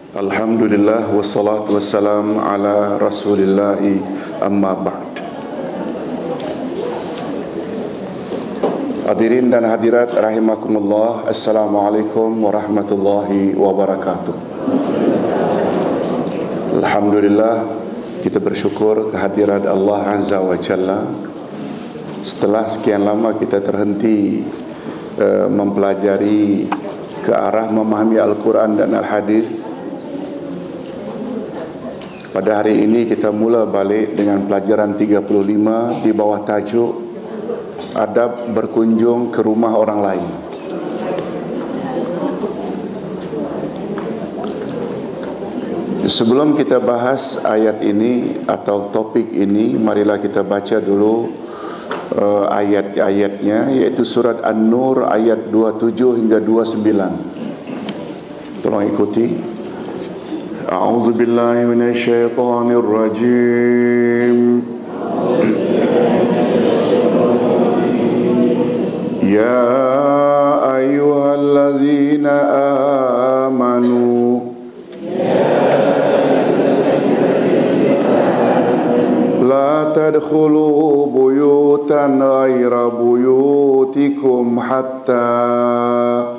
Alhamdulillah wassalatu wassalam ala rasulillahi amma ba'd. Hadirin dan hadirat rahimakumullah, Assalamualaikum warahmatullahi wabarakatuh. Alhamdulillah, kita bersyukur kehadiran Allah Azza wa Jalla. Setelah sekian lama kita terhenti mempelajari ke arah memahami Al-Quran dan Al-Hadis, pada hari ini kita mula balik dengan pelajaran 35 di bawah tajuk Adab berkunjung ke rumah orang lain. Sebelum kita bahas ayat ini atau topik ini, marilah kita baca dulu ayat-ayatnya, yaitu surat An-Nur ayat 27 hingga 29. Tolong ikuti. A'udzu billahi minasyaitonir rajim. Ya ayyuhalladzina amanu la tadkhulu buyutan ghaira buyutikum hatta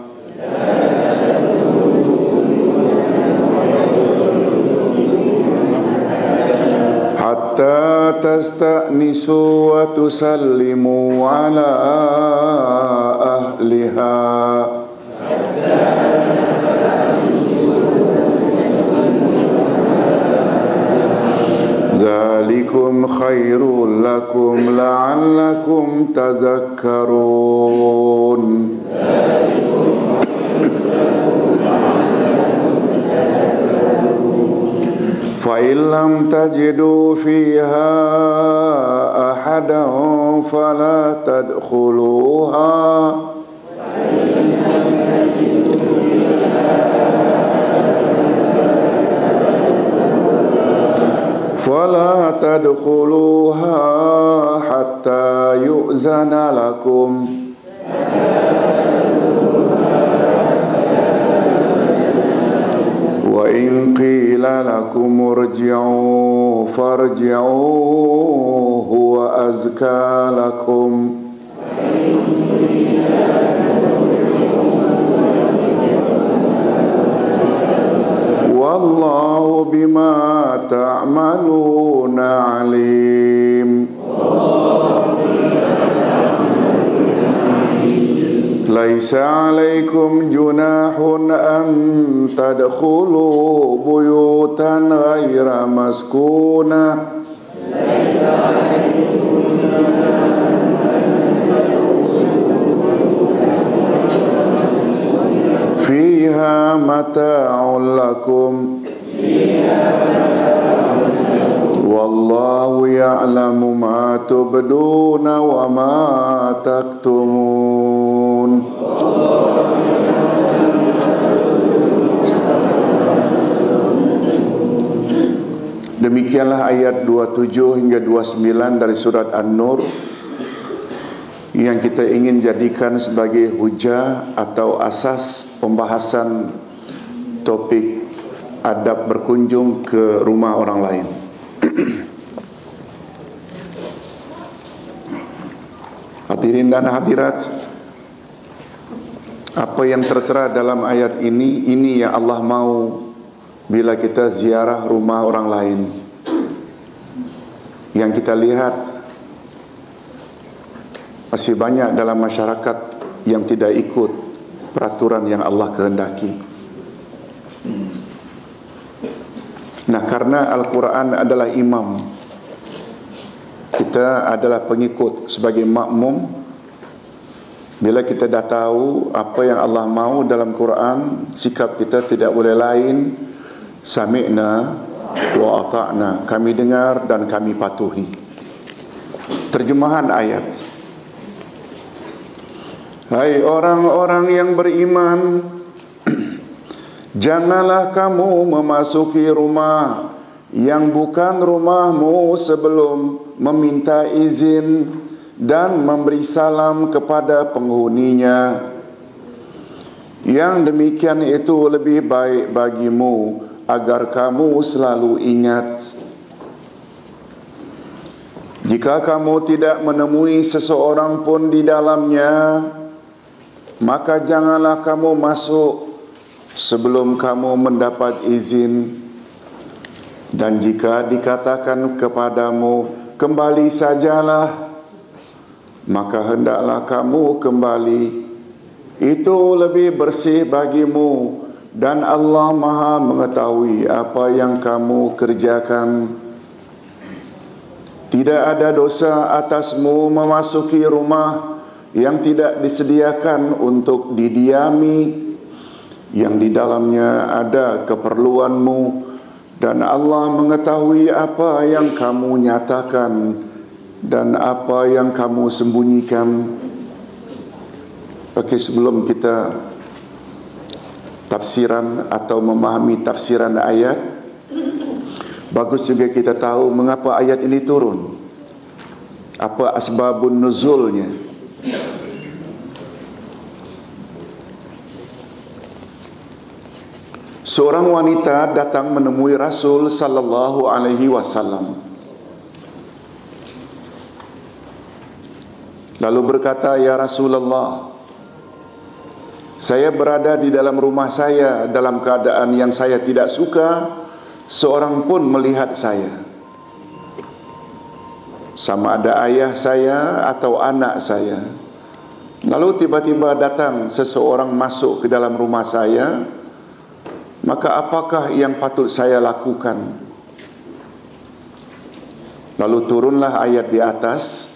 tasta'nisu wa tusallimu ala ahliha. Dzalikum khairul lakum la'allakum tadhakkarun. فَإِنْ لَمْ تَجِدُوا فِيهَا أَحَدًا فَلَا تَدْخُلُوهَا حَتَّى يُؤْذَنَ لَكُمْ وَإِنْ قِيلَ لَكُمْ ارْجِعُوا فَارْجِعُوا هُوَ أَزْكَى لَكُمْ وَاللَّهُ بِمَا تَعْمَلُونَ عَلِيمٌ. ليس عليكم جناح أن تدخلوا بيوتا غير مسكونة فيها متاع لكم والله يعلم ما تبدون وما تكتمون. Demikianlah ayat 27 hingga 29 dari surat An-Nur yang kita ingin jadikan sebagai hujah atau asas pembahasan topik adab berkunjung ke rumah orang lain. Hadirin dan hadirat, apa yang tertera dalam ayat ini yang Allah mau bila kita ziarah rumah orang lain. Yang kita lihat masih banyak dalam masyarakat yang tidak ikut peraturan yang Allah kehendaki. Nah, karena Al-Quran adalah imam, kita adalah pengikut sebagai makmum. Bila kita dah tahu apa yang Allah mahu dalam Quran, sikap kita tidak boleh lain. Sami'na wa ata'na, kami dengar dan kami patuhi. Terjemahan ayat. Hai orang-orang yang beriman, janganlah kamu memasuki rumah yang bukan rumahmu sebelum meminta izin dan memberi salam kepada penghuninya. Yang demikian itu lebih baik bagimu agar kamu selalu ingat. Jika kamu tidak menemui seseorang pun di dalamnya, maka janganlah kamu masuk sebelum kamu mendapat izin. Dan jika dikatakan kepadamu, kembali sajalah, maka hendaklah kamu kembali. Itu lebih bersih bagimu, dan Allah Maha mengetahui apa yang kamu kerjakan. Tidak ada dosa atasmu memasuki rumah yang tidak disediakan untuk didiami, yang di dalamnya ada keperluanmu, dan Allah mengetahui apa yang kamu nyatakan dan apa yang kamu sembunyikan. Okey, sebelum kita tafsiran atau memahami tafsiran ayat, bagus juga kita tahu mengapa ayat ini turun. Apa asbabun nuzulnya. Seorang wanita datang menemui Rasul sallallahu alaihi wasallam. Lalu berkata, "Ya Rasulullah, saya berada di dalam rumah saya dalam keadaan yang saya tidak suka seorang pun melihat saya. Sama ada ayah saya atau anak saya. Lalu tiba-tiba datang seseorang masuk ke dalam rumah saya, maka apakah yang patut saya lakukan?" Lalu turunlah ayat di atas,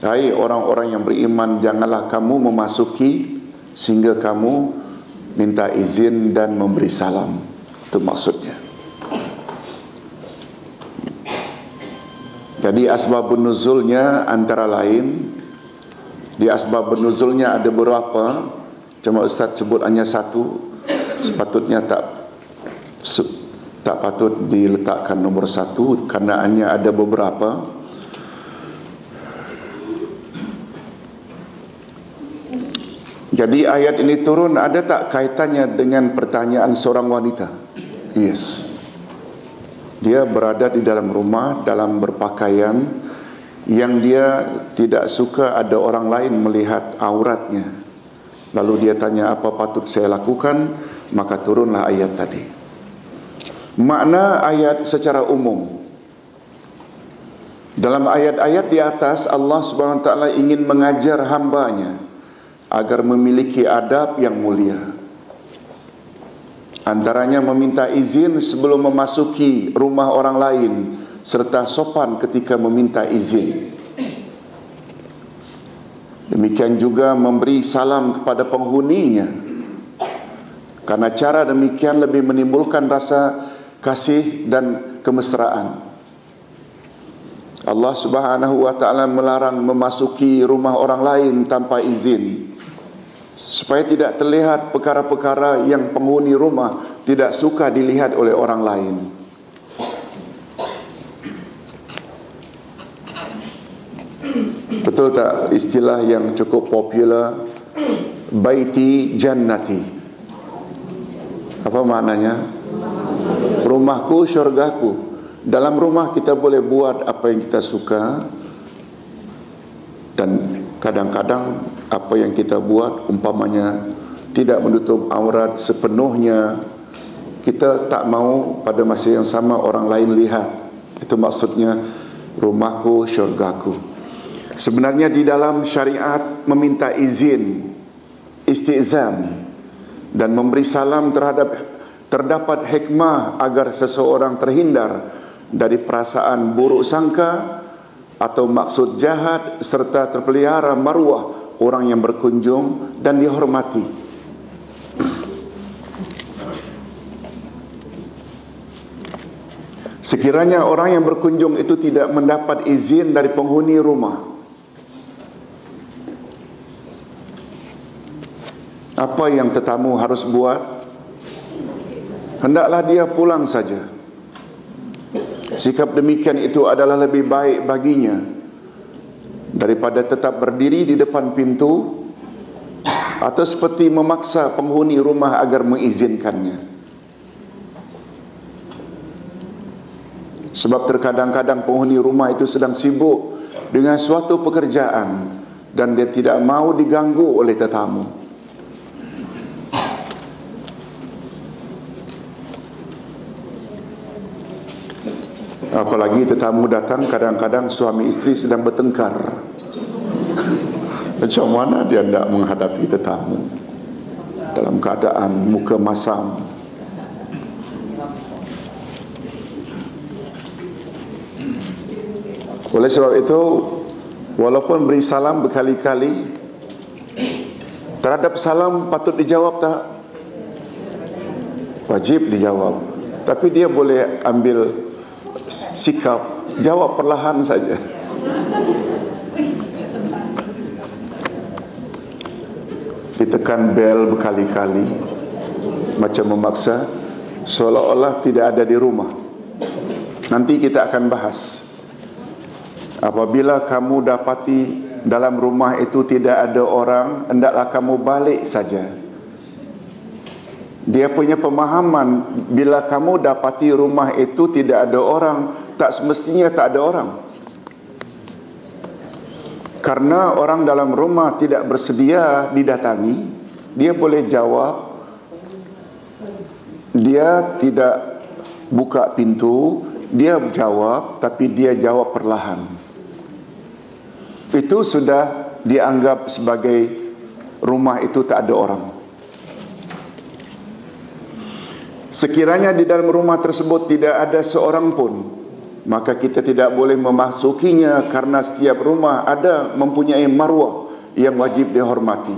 "Hai orang-orang yang beriman, janganlah kamu memasuki sehingga kamu minta izin dan memberi salam." Itu maksudnya. Jadi asbabun nuzulnya antara lain, di asbabun nuzulnya ada beberapa, cuma Ustaz sebut hanya satu. Sepatutnya tak patut diletakkan nombor satu kerana hanya ada beberapa. Jadi ayat ini turun, ada tak kaitannya dengan pertanyaan seorang wanita? Yes. Dia berada di dalam rumah, dalam berpakaian yang dia tidak suka ada orang lain melihat auratnya. Lalu dia tanya, apa patut saya lakukan? Maka turunlah ayat tadi. Makna ayat secara umum. Dalam ayat-ayat di atas, Allah Subhanahu Wa Taala ingin mengajar hambanya agar memiliki adab yang mulia. Antaranya meminta izin sebelum memasuki rumah orang lain, serta sopan ketika meminta izin. Demikian juga memberi salam kepada penghuninya, karena cara demikian lebih menimbulkan rasa kasih dan kemesraan. Allah Subhanahu Wa Taala melarang memasuki rumah orang lain tanpa izin, supaya tidak terlihat perkara-perkara yang penghuni rumah tidak suka dilihat oleh orang lain. Betul tak istilah yang cukup popular, baiti jannati? Apa maknanya? Rumahku, syurgaku. Dalam rumah kita boleh buat apa yang kita suka, dan kadang-kadang apa yang kita buat umpamanya tidak menutup aurat sepenuhnya, kita tak mau pada masa yang sama orang lain lihat. Itu maksudnya rumahku, syurgaku. Sebenarnya di dalam syariat meminta izin, istizan, dan memberi salam terdapat hikmah agar seseorang terhindar dari perasaan buruk sangka atau maksud jahat, serta terpelihara maruah orang yang berkunjung dan dihormati. Sekiranya orang yang berkunjung itu tidak mendapat izin dari penghuni rumah, apa yang tetamu harus buat? Hendaklah dia pulang saja. Sikap demikian itu adalah lebih baik baginya daripada tetap berdiri di depan pintu atau seperti memaksa penghuni rumah agar mengizinkannya. Sebab terkadang-kadang penghuni rumah itu sedang sibuk dengan suatu pekerjaan dan dia tidak mau diganggu oleh tetamu. Apalagi tetamu datang, kadang-kadang suami isteri sedang bertengkar. Macam mana dia hendak menghadapi tetamu dalam keadaan muka masam? Oleh sebab itu, walaupun beri salam berkali-kali, terhadap salam patut dijawab tak? Wajib dijawab. Tapi dia boleh ambil sikap jawab perlahan saja. Ditekan bel berkali-kali macam memaksa, seolah-olah tidak ada di rumah. Nanti kita akan bahas. Apabila kamu dapati dalam rumah itu tidak ada orang, hendaklah kamu balik saja. Dia punya pemahaman, bila kamu dapati rumah itu tidak ada orang, tak semestinya tak ada orang. Karena orang dalam rumah tidak bersedia didatangi, dia boleh jawab, dia tidak buka pintu, dia jawab, tapi dia jawab perlahan. Itu sudah dianggap sebagai rumah itu tak ada orang. Sekiranya di dalam rumah tersebut tidak ada seorang pun, maka kita tidak boleh memasukinya, karena setiap rumah ada mempunyai marwah yang wajib dihormati.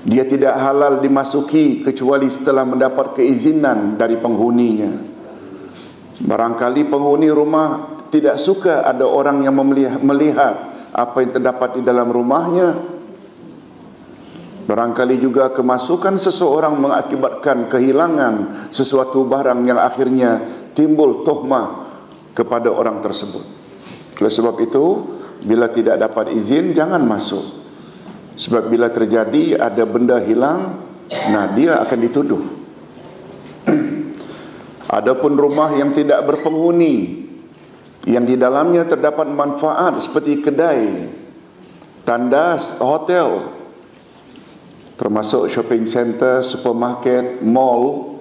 Dia tidak halal dimasuki kecuali setelah mendapat keizinan dari penghuninya. Barangkali penghuni rumah tidak suka ada orang yang melihat apa yang terdapat di dalam rumahnya. Barangkali juga kemasukan seseorang mengakibatkan kehilangan sesuatu barang yang akhirnya timbul tuhmah kepada orang tersebut. Oleh sebab itu, bila tidak dapat izin, jangan masuk. Sebab bila terjadi ada benda hilang, nah dia akan dituduh. Adapun rumah yang tidak berpenghuni, yang di dalamnya terdapat manfaat seperti kedai, tandas, hotel, termasuk shopping center, supermarket, mall,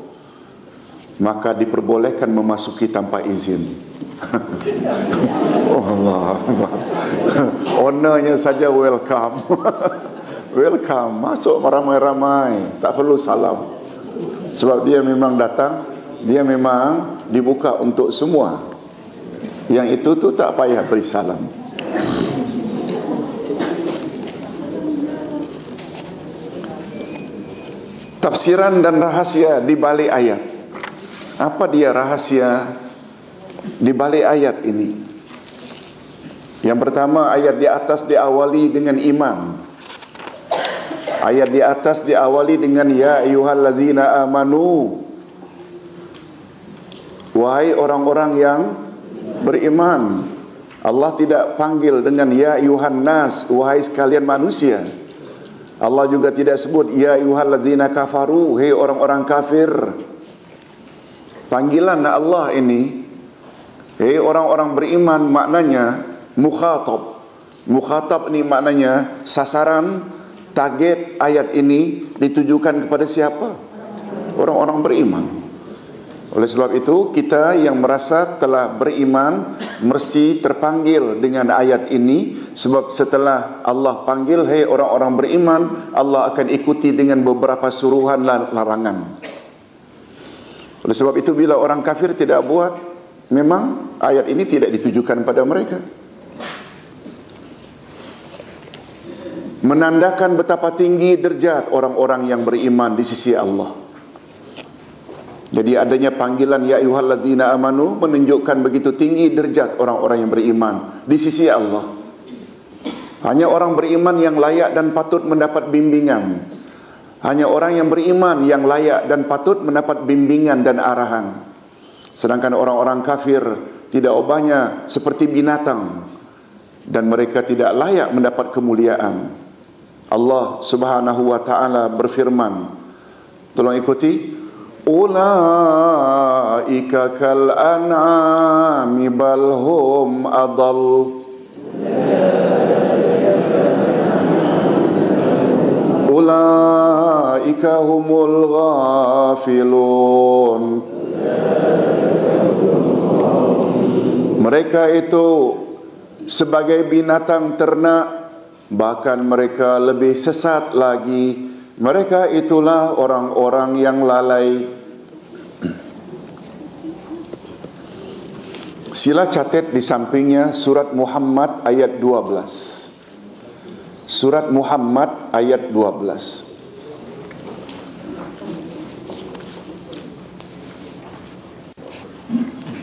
maka diperbolehkan memasuki tanpa izin. Oh Allah, ownernya saja welcome. Welcome, masuk ramai-ramai, tak perlu salam. Sebab dia memang datang, dia memang dibuka untuk semua. Yang itu tu tak payah beri salam. Tafsiran dan rahasia di balik ayat. Apa dia rahasia di balik ayat ini? Yang pertama, ayat di atas diawali dengan iman. Ayat di atas diawali dengan ya ayyuhallazina amanu. Wahai orang-orang yang beriman. Allah tidak panggil dengan ya ayyuhan nas, wahai sekalian manusia. Allah juga tidak sebut ya ayyuhallazina kafaru, hei orang-orang kafir. Panggilan Allah ini, hei orang-orang beriman, maknanya mukhatab. Mukhatab ini maknanya sasaran, target ayat ini ditujukan kepada siapa? Orang-orang beriman. Oleh sebab itu, kita yang merasa telah beriman mesti terpanggil dengan ayat ini. Sebab setelah Allah panggil, hei orang-orang beriman, Allah akan ikuti dengan beberapa suruhan larangan. Oleh sebab itu, bila orang kafir tidak buat, memang ayat ini tidak ditujukan pada mereka. Menandakan betapa tinggi derajat orang-orang yang beriman di sisi Allah. Jadi adanya panggilan ya ayyuhallazina amanu menunjukkan begitu tinggi derajat orang-orang yang beriman di sisi Allah. Hanya orang beriman yang layak dan patut mendapat bimbingan. Hanya orang yang beriman yang layak dan patut mendapat bimbingan dan arahan. Sedangkan orang-orang kafir tidak ubahnya seperti binatang dan mereka tidak layak mendapat kemuliaan. Allah Subhanahu wa taala berfirman, tolong ikuti, Ulaika kal an'ami bal hum adall. Ulaika humul ghafilun. Mereka itu sebagai binatang ternak, bahkan mereka lebih sesat lagi. Mereka itulah orang-orang yang lalai. Sila catat di sampingnya surat Muhammad ayat 12. Surat Muhammad ayat 12.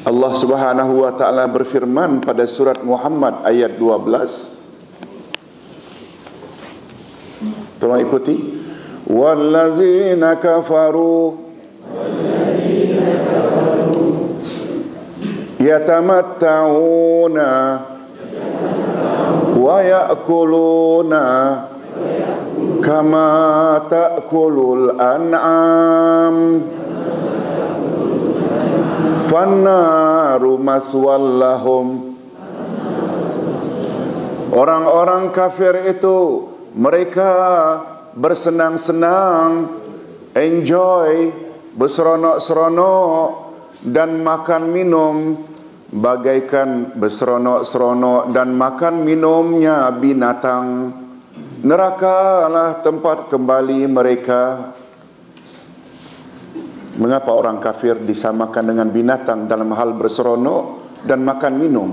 Allah Subhanahu wa taala berfirman pada surat Muhammad ayat 12. Tolong ikuti. Wallazina kafaru yatamatta'una wa ya'kuluna kama ta'kulul an'am fannaru maswallahum. Orang-orang kafir itu mereka bersenang-senang, enjoy, berseronok-seronok dan makan minum bagaikan berseronok-seronok dan makan minumnya binatang. Nerakalah tempat kembali mereka. Mengapa orang kafir disamakan dengan binatang dalam hal berseronok dan makan minum?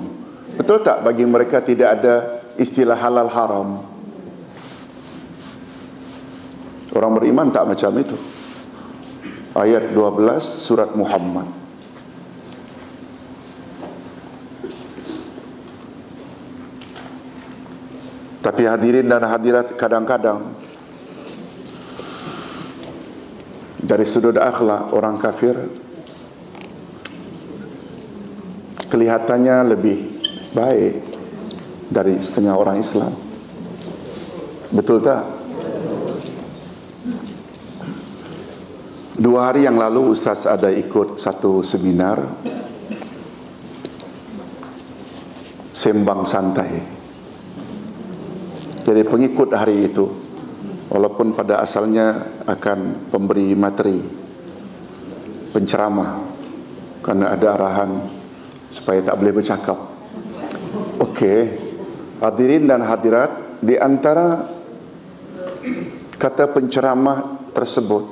Betul tak bagi mereka tidak ada istilah halal haram? Orang beriman tak macam itu. Ayat 12 surat Muhammad. Tapi hadirin dan hadirat, kadang-kadang dari sudut akhlak orang kafir kelihatannya lebih baik dari setengah orang Islam. Betul tak? 2 hari yang lalu Ustaz ada ikut satu seminar sembang santai. Jadi pengikut hari itu, walaupun pada asalnya akan pemberi materi, penceramah, karena ada arahan supaya tak boleh bercakap. Okey, hadirin dan hadirat, di antara kata penceramah tersebut,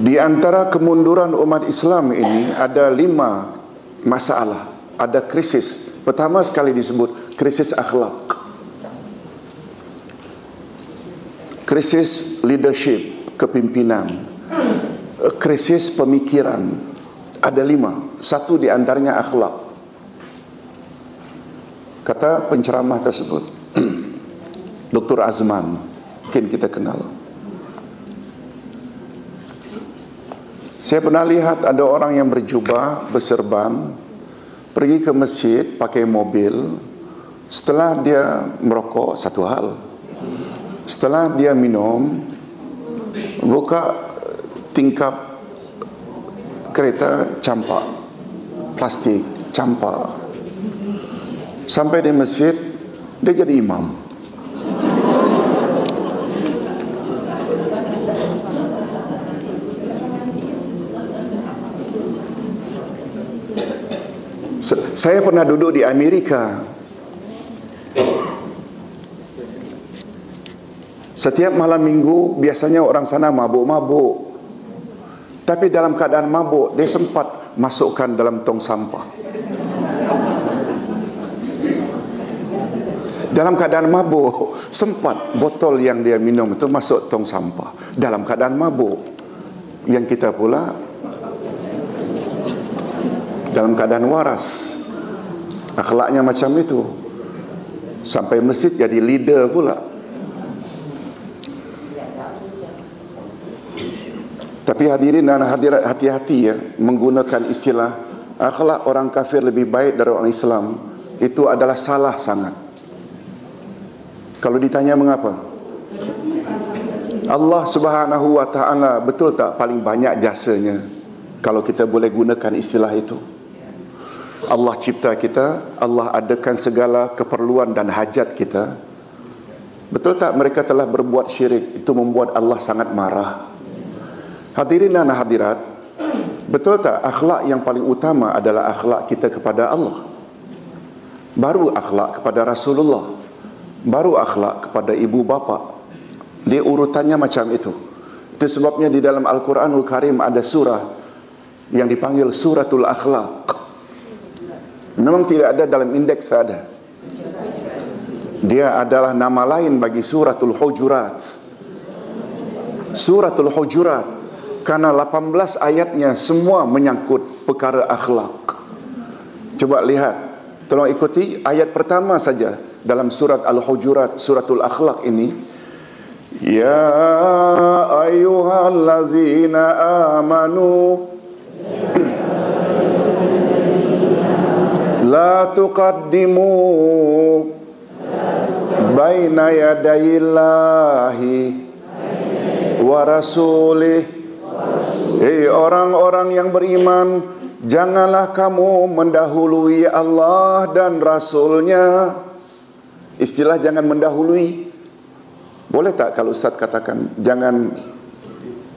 di antara kemunduran umat Islam ini ada 5 masalah, ada krisis. Pertama sekali disebut krisis akhlak, krisis leadership, kepimpinan, krisis pemikiran. Ada 5. Satu di antaranya akhlak. Kata penceramah tersebut, Dr. Azman, mungkin kita kenal. Saya pernah lihat ada orang yang berjubah, berserban, pergi ke masjid pakai mobil. Setelah dia merokok, satu hal. Setelah dia minum, buka tingkap kereta, campak plastik, campak. Sampai di masjid, dia jadi imam. Saya pernah duduk di Amerika. Setiap malam minggu biasanya orang sana mabuk-mabuk. Tapi dalam keadaan mabuk, dia sempat masukkan dalam tong sampah. Dalam keadaan mabuk, sempat botol yang dia minum itu masuk tong sampah. Dalam keadaan mabuk. Yang kita pula dalam keadaan waras. Akhlaknya macam itu. Sampai masjid jadi leader pula. Tapi hadirin dan hadirat, hati-hati ya menggunakan istilah akhlak orang kafir lebih baik dari orang Islam. Itu adalah salah sangat. Kalau ditanya mengapa? Allah Subhanahu wa ta'ala, betul tak, paling banyak jasanya, kalau kita boleh gunakan istilah itu. Allah cipta kita, Allah adakan segala keperluan dan hajat kita. Betul tak mereka telah berbuat syirik? Itu membuat Allah sangat marah. Hadirin dan hadirat, betul tak akhlak yang paling utama adalah akhlak kita kepada Allah, baru akhlak kepada Rasulullah, baru akhlak kepada ibu bapa. Dia urutannya macam itu. Itu sebabnya di dalam Al-Quranul Karim ada surah yang dipanggil Suratul Akhlaq. Memang tidak ada dalam indeks, ada. Dia adalah nama lain bagi Suratul Hujurat. Suratul Hujurat, karena 18 ayatnya semua menyangkut perkara akhlak. Coba lihat, tolong ikuti ayat pertama saja dalam surat Al-Hujurat, Suratul Akhlaq ini. Ya ayyuhallazina amanu la tuqaddimu baina yadayillahi wa rasulih. Hei orang-orang yang beriman, janganlah kamu mendahului Allah dan Rasulnya. Istilah jangan mendahului, boleh tak kalau Ustaz katakan jangan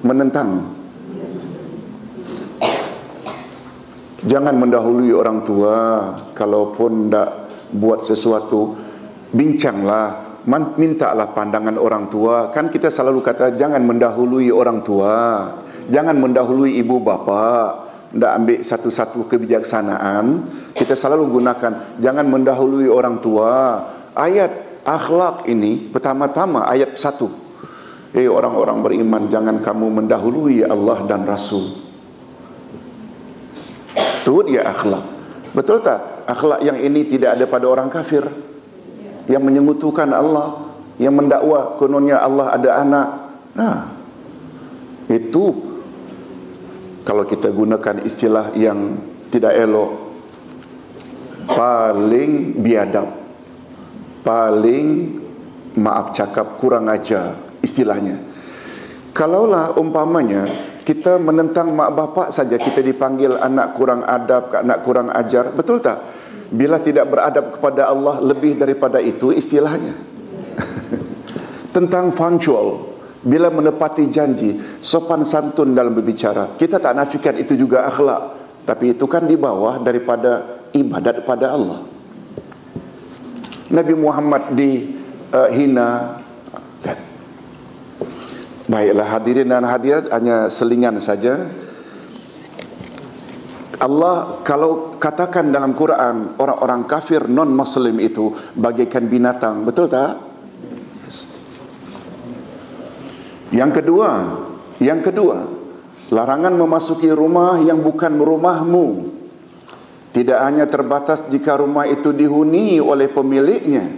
menentang? Jangan mendahului orang tua. Kalaupun tak buat sesuatu, bincanglah, mintalah pandangan orang tua. Kan kita selalu kata jangan mendahului orang tua, jangan mendahului ibu bapa. Tak ambil satu-satu kebijaksanaan. Kita selalu gunakan jangan mendahului orang tua. Ayat akhlak ini pertama-tama ayat 1. Orang-orang beriman, jangan kamu mendahului Allah dan Rasul. Itu dia akhlak. Betul tak? Akhlak yang ini tidak ada pada orang kafir yang menyekutukan Allah, yang mendakwa kononnya Allah ada anak. Nah, itu kalau kita gunakan istilah yang tidak elok, paling biadab, paling maaf cakap kurang ajar istilahnya. Kalaulah umpamanya kita menentang mak bapak saja, kita dipanggil anak kurang adab, anak kurang ajar, betul tak? Bila tidak beradab kepada Allah, lebih daripada itu istilahnya. Tentang punctual, bila menepati janji, sopan santun dalam berbicara, kita tak nafikan itu juga akhlak, tapi itu kan di bawah daripada ibadat pada Allah. Nabi Muhammad dihina. Baiklah hadirin dan hadirat, hanya selingan saja. Allah kalau katakan dalam Quran orang-orang kafir non-muslim itu bagaikan binatang, betul tak? Yang kedua, larangan memasuki rumah yang bukan rumahmu. Tidak hanya terbatas jika rumah itu dihuni oleh pemiliknya,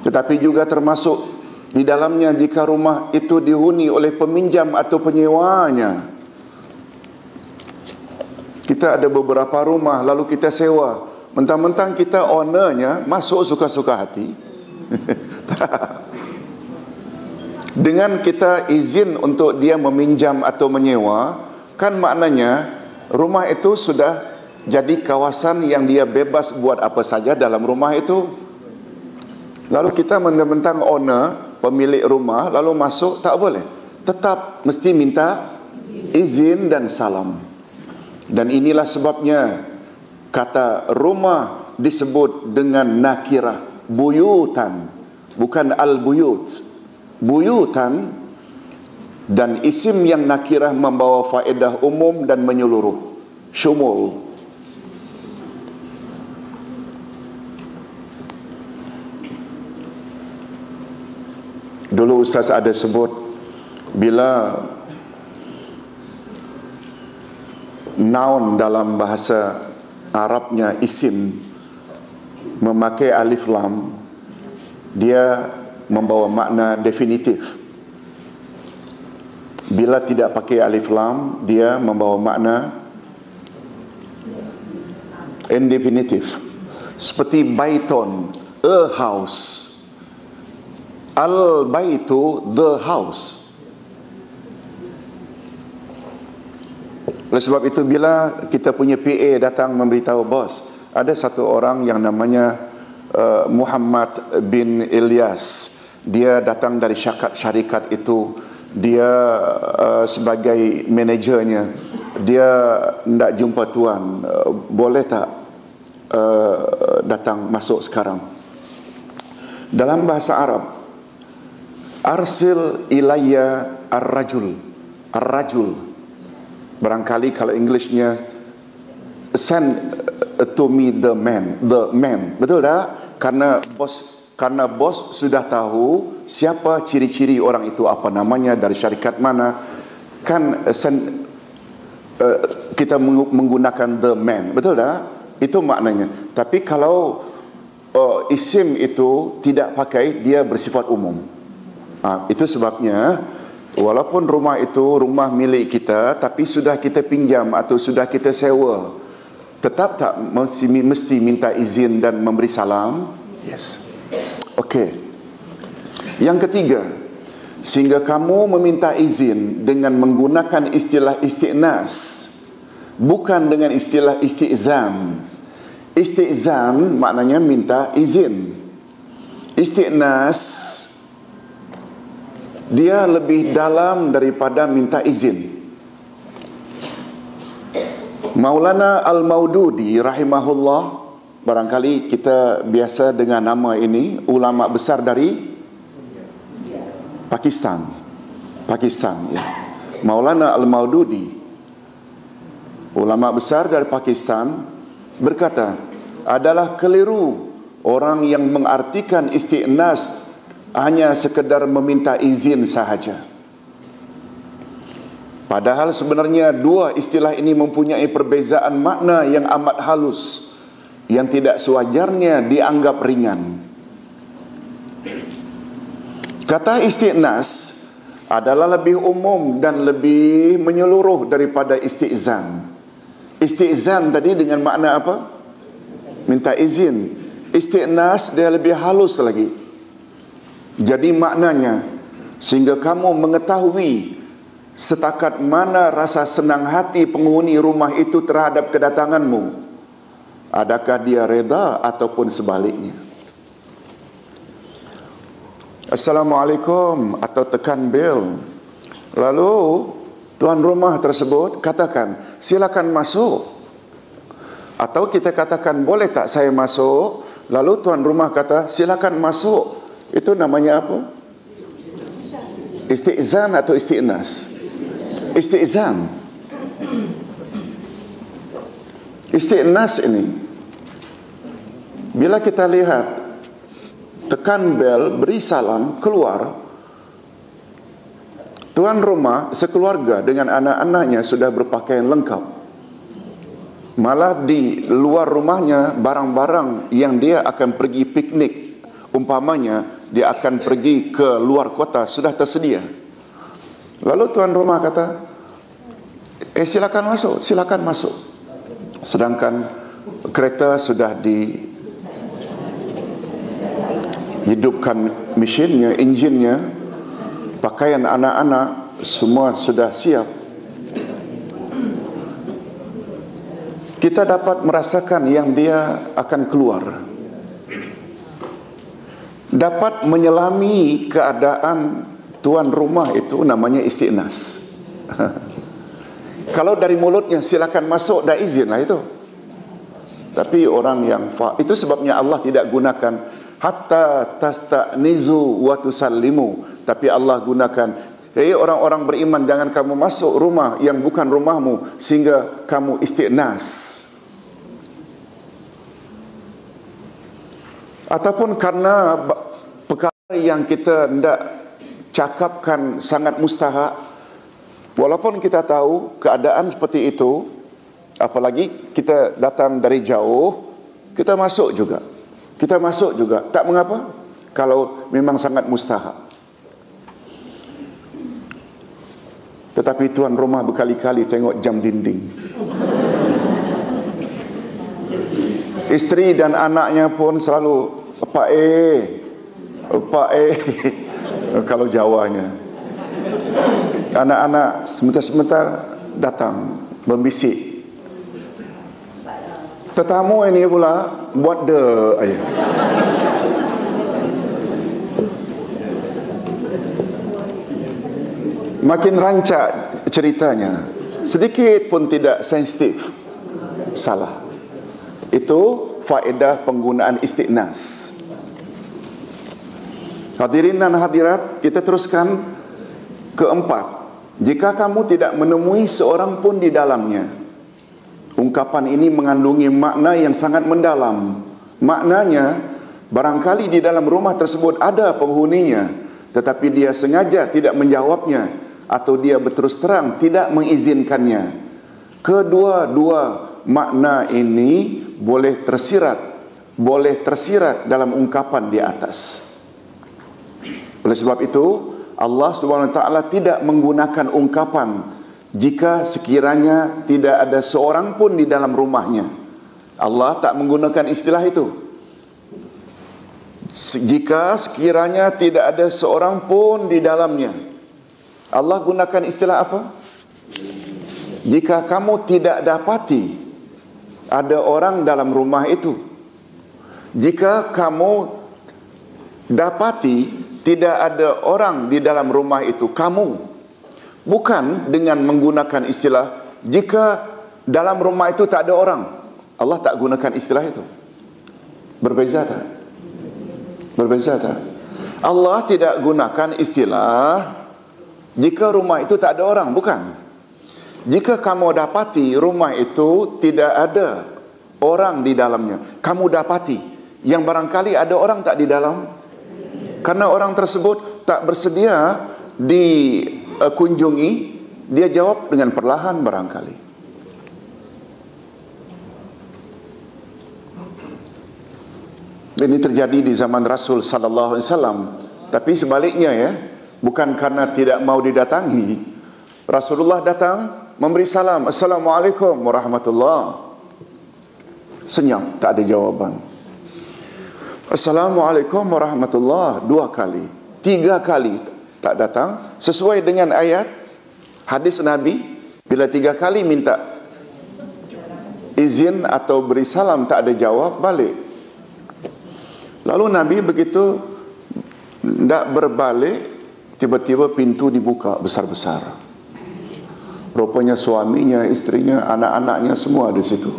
tetapi juga termasuk di dalamnya jika rumah itu dihuni oleh peminjam atau penyewanya. Kita ada beberapa rumah lalu kita sewa, mentang-mentang kita ownernya, masuk suka-suka hati. Dengan kita izin untuk dia meminjam atau menyewa, kan maknanya rumah itu sudah jadi kawasan yang dia bebas buat apa saja dalam rumah itu. Lalu kita mentang-mentang owner, pemilik rumah, lalu masuk, tak boleh. Tetap mesti minta izin dan salam. Dan inilah sebabnya kata rumah disebut dengan nakirah, buyutan, bukan al-buyut. Buyutan, dan isim yang nakirah membawa faedah umum dan menyeluruh, syumul. Dulu Ustaz ada sebut, bila noun dalam bahasa Arabnya isim memakai alif lam, dia membawa makna definitif. Bila tidak pakai alif lam, dia membawa makna indefinitif. Seperti baiton, a house. Al-baitu, the house. Oleh sebab itu, bila kita punya PA datang memberitahu bos, ada satu orang yang namanya Muhammad bin Ilyas, dia datang dari syarikat itu, dia sebagai manajernya, dia tidak jumpa tuan, boleh tak datang masuk sekarang? Dalam bahasa Arab, arsil ilayya ar-rajul. Barangkali kalau Englishnya send to me the man. Betul tak? Karena bos sudah tahu siapa ciri-ciri orang itu, apa namanya, dari syarikat mana, kan kita menggunakan the man. Betul tak? Itu maknanya. Tapi kalau isim itu tidak pakai, dia bersifat umum. Itu sebabnya walaupun rumah itu rumah milik kita, tapi sudah kita pinjam atau sudah kita sewa, tetap tak mesti minta izin dan memberi salam? Yes. Okey. Yang ketiga, sehingga kamu meminta izin dengan menggunakan istilah isti'nas, bukan dengan istilah isti'zan. Isti'zan maknanya minta izin. Isti'nas dia lebih dalam daripada minta izin. Maulana Al-Maududi rahimahullah, barangkali kita biasa dengan nama ini, ulama besar dari Pakistan ya. Maulana Al-Maududi, ulama besar dari Pakistan, berkata, adalah keliru orang yang mengartikan isti'nas hanya sekedar meminta izin sahaja. Padahal sebenarnya dua istilah ini mempunyai perbezaan makna yang amat halus, yang tidak sewajarnya dianggap ringan. Kata isti'nas adalah lebih umum dan lebih menyeluruh daripada isti'zan. Isti'zan tadi dengan makna apa? Minta izin. Isti'nas dia lebih halus lagi. Jadi maknanya, sehingga kamu mengetahui setakat mana rasa senang hati penghuni rumah itu terhadap kedatanganmu. Adakah dia reda ataupun sebaliknya? Assalamualaikum atau tekan bel. Lalu tuan rumah tersebut katakan, silakan masuk. Atau kita katakan, boleh tak saya masuk? Lalu tuan rumah kata, silakan masuk. Itu namanya apa? Isti'zan atau isti'nas? Isti'zan. Isti'nas ini, bila kita lihat, tekan bel, beri salam, keluar, tuan rumah sekeluarga dengan anak-anaknya sudah berpakaian lengkap. Malah di luar rumahnya, barang-barang yang dia akan pergi piknik, umpamanya dia akan pergi ke luar kota, sudah tersedia. Lalu tuan rumah kata, silakan masuk, silakan masuk. Sedangkan kereta sudah dihidupkan mesinnya, enjinnya, pakaian anak-anak semua sudah siap. Kita dapat merasakan yang dia akan keluar, dapat menyelami keadaan tuan rumah itu, namanya isti'nas. Kalau dari mulutnya silakan masuk, dah izin lah itu. Tapi orang yang itu sebabnya Allah tidak gunakan hatta tasta'nizu wa tusallimu, tapi Allah gunakan, hei orang-orang beriman, jangan kamu masuk rumah yang bukan rumahmu sehingga kamu isti'nas. Ataupun karena perkara yang kita tidak cakapkan sangat mustahak, walaupun kita tahu keadaan seperti itu, apalagi kita datang dari jauh, kita masuk juga. Kita masuk juga, tak mengapa kalau memang sangat mustahak. Tetapi tuan rumah berkali-kali tengok jam dinding. Isteri dan anaknya pun selalu, Pak Kalau Jawanya. Anak-anak sebentar-sebentar datang membisik. Tetamu ini pula buat the aja. Makin rancak ceritanya, sedikit pun tidak sensitif. Salah. Itu faedah penggunaan istiqnas. Hadirin dan hadirat, kita teruskan keempat. Jika kamu tidak menemui seorang pun di dalamnya. Ungkapan ini mengandungi makna yang sangat mendalam. Maknanya, barangkali di dalam rumah tersebut ada penghuninya, tetapi dia sengaja tidak menjawabnya, atau dia berterus terang tidak mengizinkannya. Kedua-dua makna ini boleh tersirat dalam ungkapan di atas. Oleh sebab itu, Allah Subhanahu Wa Taala tidak menggunakan ungkapan jika sekiranya tidak ada seorang pun di dalam rumahnya. Allah tak menggunakan istilah itu. Jika sekiranya tidak ada seorang pun di dalamnya, Allah gunakan istilah apa? Jika kamu tidak dapati ada orang dalam rumah itu. Jika kamu dapati tidak ada orang di dalam rumah itu, kamu. Bukan dengan menggunakan istilah jika dalam rumah itu tak ada orang. Allah tak gunakan istilah itu. Berbeza tak? Berbeza tak? Allah tidak gunakan istilah jika rumah itu tak ada orang. Bukan. Jika kamu dapati rumah itu tidak ada orang di dalamnya, kamu dapati yang barangkali ada orang tak di dalam, karena orang tersebut tak bersedia dikunjungi, dia jawab dengan perlahan barangkali. Ini terjadi di zaman Rasul sallallahu alaihi wasallam. Tapi sebaliknya ya, bukan karena tidak mau didatangi. Rasulullah datang memberi salam, Assalamualaikum warahmatullahi. Senyap, tak ada jawaban. Assalamualaikum warahmatullahi 2 kali, 3 kali tak datang. Sesuai dengan ayat hadis Nabi, bila 3 kali minta izin atau beri salam tak ada jawab, balik. Lalu Nabi begitu tidak berbalik, tiba-tiba pintu dibuka besar-besar. Rupanya suaminya, istrinya, anak-anaknya semua di situ.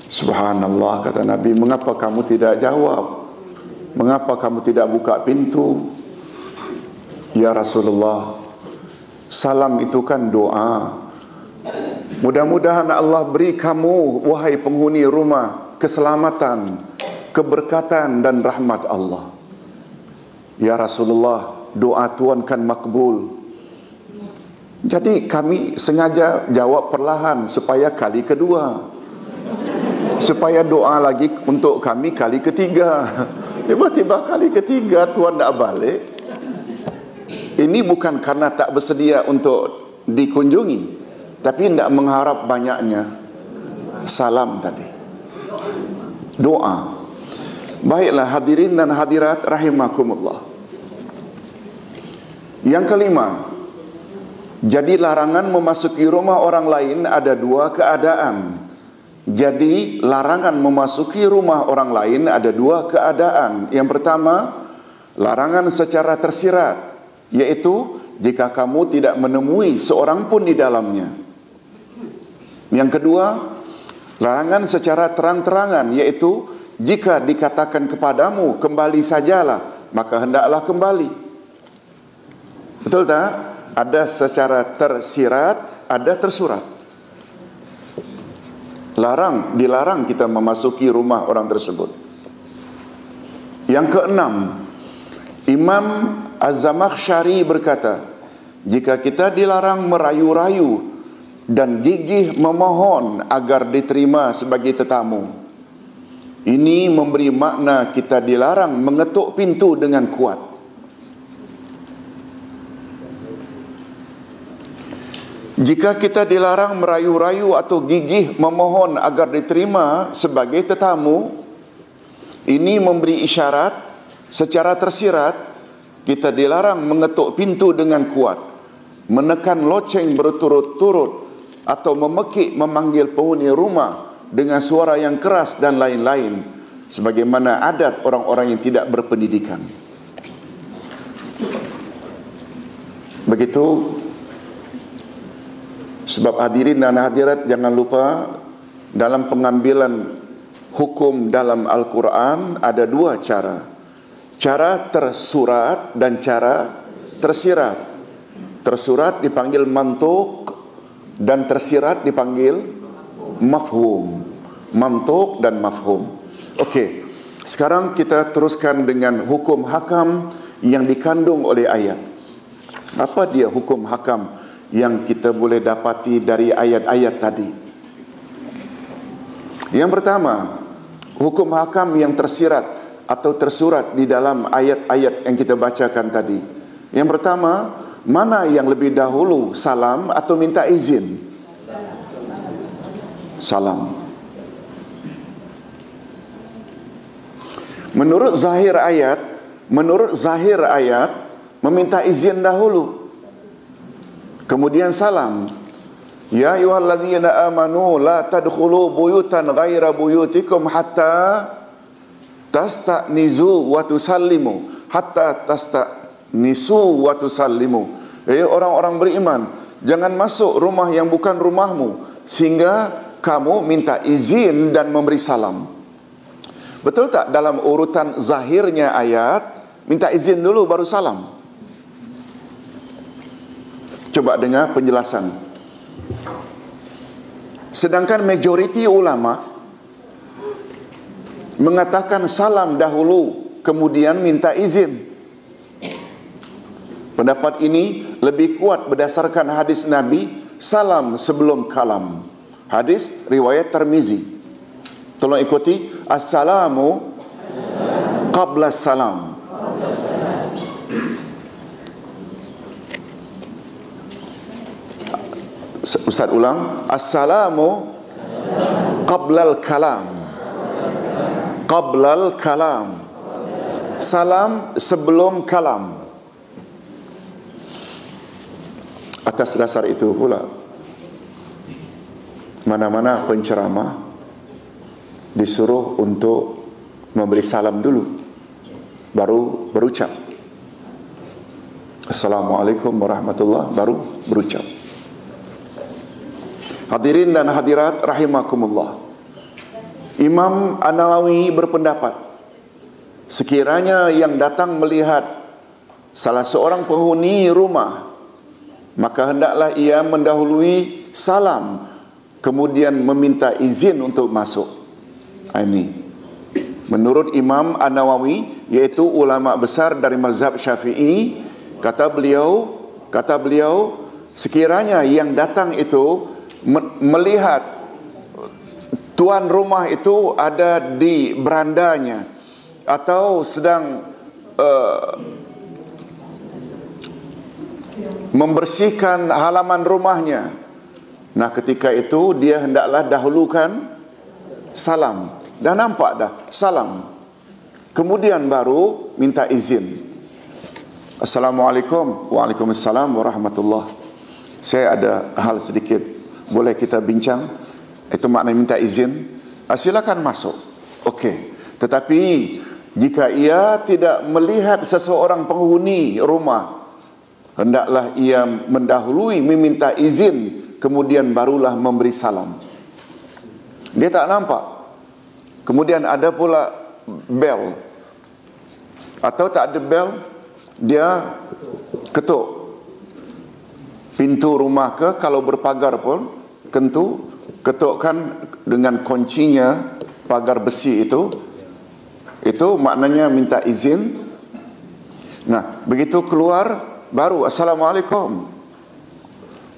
Subhanallah, kata Nabi, mengapa kamu tidak jawab? Mengapa kamu tidak buka pintu? Ya Rasulullah, salam itu kan doa. Mudah-mudahan Allah beri kamu, wahai penghuni rumah, keselamatan, keberkatan dan rahmat Allah. Ya Rasulullah, doa Tuhan kan makbul. Jadi kami sengaja jawab perlahan supaya kali kedua, supaya doa lagi untuk kami kali ketiga. Tiba-tiba kali ketiga Tuhan tak balik. Ini bukan karena tak bersedia untuk dikunjungi, tapi tidak mengharap banyaknya salam tadi, doa. Baiklah hadirin dan hadirat rahimakumullah. Yang kelima, jadi larangan memasuki rumah orang lain ada 2 keadaan. Jadi larangan memasuki rumah orang lain ada 2 keadaan. Yang pertama, larangan secara tersirat, yaitu jika kamu tidak menemui seorang pun di dalamnya. Yang kedua, larangan secara terang-terangan, yaitu jika dikatakan kepadamu kembali sajalah, maka hendaklah kembali. Betul tak? Ada secara tersirat, ada tersurat. Dilarang kita memasuki rumah orang tersebut. Yang keenam, Imam Az-Zamakhsyari berkata, jika kita dilarang merayu-rayu dan gigih memohon agar diterima sebagai tetamu, ini memberi makna kita dilarang mengetuk pintu dengan kuat. Jika kita dilarang merayu-rayu atau gigih memohon agar diterima sebagai tetamu, ini memberi isyarat secara tersirat kita dilarang mengetuk pintu dengan kuat, menekan loceng berturut-turut, atau memekik memanggil penghuni rumah dengan suara yang keras dan lain-lain, sebagaimana adat orang-orang yang tidak berpendidikan. Begitu. Sebab hadirin dan hadirat, jangan lupa dalam pengambilan hukum dalam Al-Quran ada dua cara. Cara tersurat dan cara tersirat. Tersurat dipanggil mantuk dan tersirat dipanggil mafhum. Mantuk dan mafhum. Okey. Sekarang kita teruskan dengan hukum hakam yang dikandung oleh ayat. Apa dia hukum hakam yang kita boleh dapati dari ayat-ayat tadi? Yang pertama, hukum hakam yang tersirat atau tersurat di dalam ayat-ayat yang kita bacakan tadi. Yang pertama, mana yang lebih dahulu, salam atau minta izin? Salam. Menurut zahir ayat, meminta izin dahulu, kemudian salam. Ya ayyuhalladzina amanu la tadkhulu buyutan ghaira buyutikum hatta tasta'nizu wa tusallimu. Hatta tasta'nisu wa tusallimu. Orang-orang beriman, jangan masuk rumah yang bukan rumahmu sehingga kamu minta izin dan memberi salam. Betul tak dalam urutan zahirnya ayat, minta izin dulu baru salam? Coba dengar penjelasan. Sedangkan majoriti ulama mengatakan salam dahulu, kemudian minta izin. Pendapat ini lebih kuat berdasarkan hadis Nabi, salam sebelum kalam. Hadis riwayat Tirmizi. Tolong ikuti. Assalamu qabla salam. Ustaz ulang. Assalamu qablal kalam. Qablal kalam. Salam sebelum kalam. Atas dasar itu pula, mana-mana penceramah disuruh untuk memberi salam dulu, baru berucap. Assalamualaikum warahmatullahi, baru berucap. Hadirin dan hadirat rahimakumullah. Imam An-Nawawi berpendapat, sekiranya yang datang melihat salah seorang penghuni rumah, maka hendaklah ia mendahului salam, kemudian meminta izin untuk masuk. Ini menurut Imam An-Nawawi, yaitu ulama besar dari mazhab Syafi'i. Kata beliau, sekiranya yang datang itu melihat tuan rumah itu ada di berandanya atau sedang membersihkan halaman rumahnya, nah ketika itu dia hendaklah dahulukan salam. Dah nampak dah salam, kemudian baru minta izin. Assalamualaikum. Waalaikumsalam warahmatullahi. Saya ada hal sedikit, boleh kita bincang? Itu makna minta izin. Silakan masuk. Okey. Tetapi jika ia tidak melihat seseorang penghuni rumah, hendaklah ia mendahului meminta izin, kemudian barulah memberi salam. Dia tak nampak, kemudian ada pula bel, atau tak ada bel, dia ketuk pintu rumah ke, kalau berpagar pun ketukkan dengan kuncinya pagar besi itu maknanya minta izin. Nah, begitu keluar baru Assalamualaikum.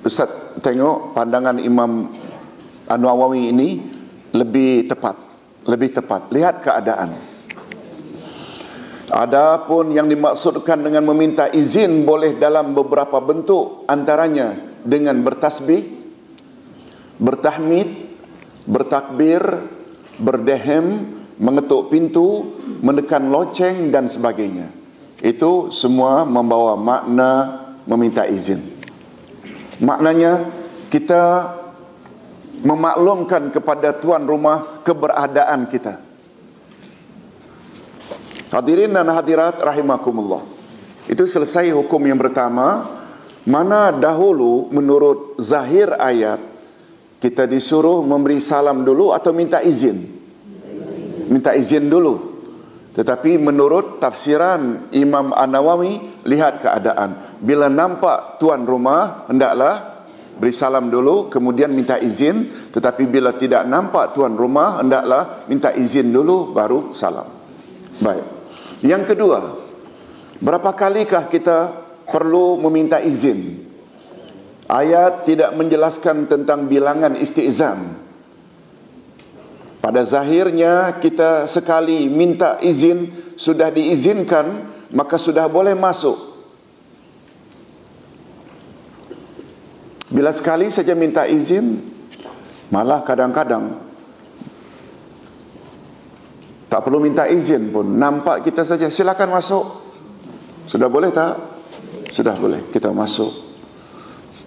Ustaz tengok pandangan Imam An-Nawawi ini lebih tepat. Lihat keadaan. Adapun yang dimaksudkan dengan meminta izin boleh dalam beberapa bentuk, antaranya dengan bertasbih, bertahmid, bertakbir, berdehem, mengetuk pintu, menekan loceng dan sebagainya. Itu semua membawa makna meminta izin. Maknanya kita memaklumkan kepada tuan rumah keberadaan kita. Hadirin dan hadirat rahimakumullah. Itu selesai hukum yang pertama, mana dahulu menurut zahir ayat kita disuruh memberi salam dulu atau minta izin? Minta izin dulu. Tetapi menurut tafsiran Imam An-Nawawi, lihat keadaan. Bila nampak tuan rumah, hendaklah beri salam dulu, kemudian minta izin. Tetapi bila tidak nampak tuan rumah, hendaklah minta izin dulu, baru salam. Baik. Yang kedua, berapa kalikah kita perlu meminta izin? Ayat tidak menjelaskan tentang bilangan istizan. Pada zahirnya kita sekali minta izin, sudah diizinkan, maka sudah boleh masuk. Bila sekali saja minta izin, malah kadang-kadang tak perlu minta izin pun, nampak kita saja, silakan masuk. Sudah boleh tak? Sudah boleh, kita masuk.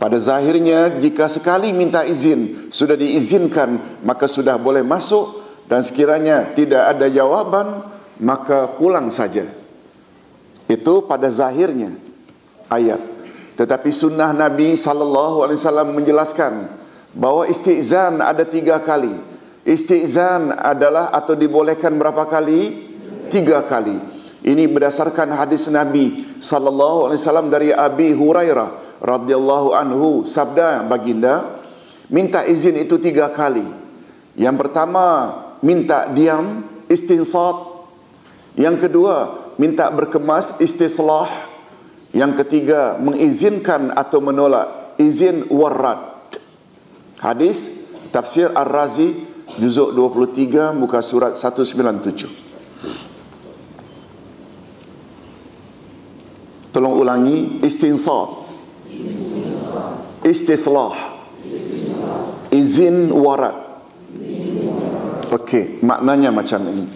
Pada zahirnya, jika sekali minta izin, sudah diizinkan, maka sudah boleh masuk. Dan sekiranya tidak ada jawaban, maka pulang saja. Itu pada zahirnya ayat. Tetapi sunnah Nabi SAW menjelaskan bahawa istizan ada 3 kali. Istizan adalah atau dibolehkan berapa kali? 3 kali. Ini berdasarkan hadis Nabi SAW dari Abi Hurairah radhiyallahu anhu, sabda baginda, minta izin itu 3 kali. Yang pertama, minta diam, istinsat. Yang kedua, minta berkemas, istislah. Yang ketiga, mengizinkan atau menolak, izin warrad. Hadis tafsir Ar-Razi juzuk 23 muka surat 197. Tolong ulangi, istinsat, istislah, izin warad. Okey, maknanya macam ini.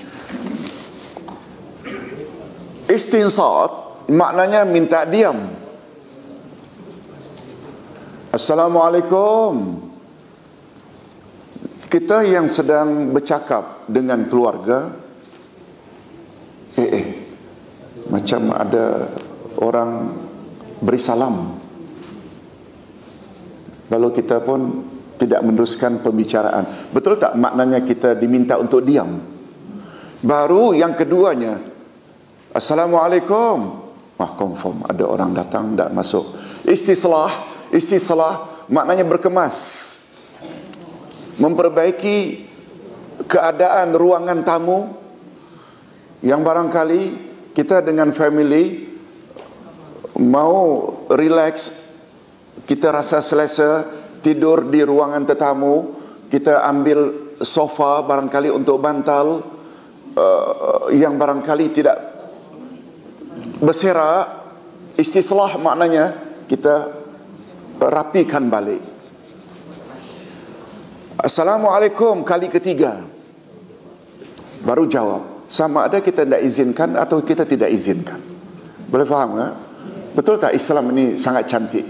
Istinsat maknanya minta diam. Assalamualaikum. Kita yang sedang bercakap dengan keluarga, macam ada orang beri salam, lalu kita pun tidak meneruskan pembicaraan. Betul tak maknanya kita diminta untuk diam? Baru yang keduanya, Assalamualaikum. Wah, confirm ada orang datang, tak masuk. Istislah maknanya berkemas, memperbaiki keadaan ruangan tamu yang barangkali kita dengan family mau relax, kita rasa selesa tidur di ruangan tetamu, kita ambil sofa barangkali untuk bantal yang barangkali tidak berserak. Istislah maknanya kita rapikan balik. Assalamualaikum kali ketiga, baru jawab. Sama ada kita tidak izinkan atau kita tidak izinkan. Boleh faham tak? Betul tak Islam ini sangat cantik?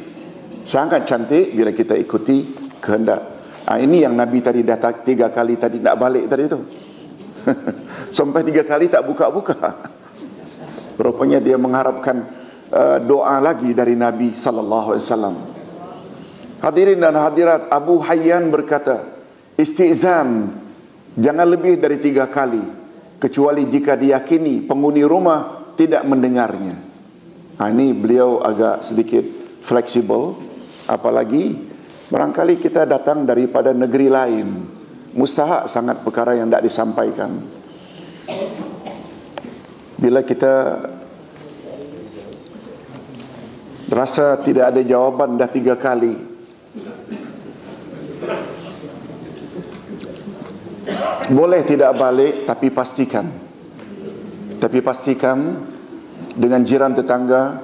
Sangat cantik bila kita ikuti kehendak. Ini yang Nabi tadi datang 3 kali tadi nak balik tadi tu. Sampai 3 kali tak buka-buka. Rupanya dia mengharapkan doa lagi dari Nabi SAW. Hadirin dan hadirat, Abu Hayyan berkata, istizan jangan lebih dari 3 kali, kecuali jika diyakini penghuni rumah tidak mendengarnya. Ini beliau agak sedikit fleksibel. Apalagi barangkali kita datang daripada negeri lain, mustahak sangat perkara yang tidak disampaikan. Bila kita rasa tidak ada jawaban dah 3 kali, boleh tidak balik, tapi pastikan dengan jiran tetangga,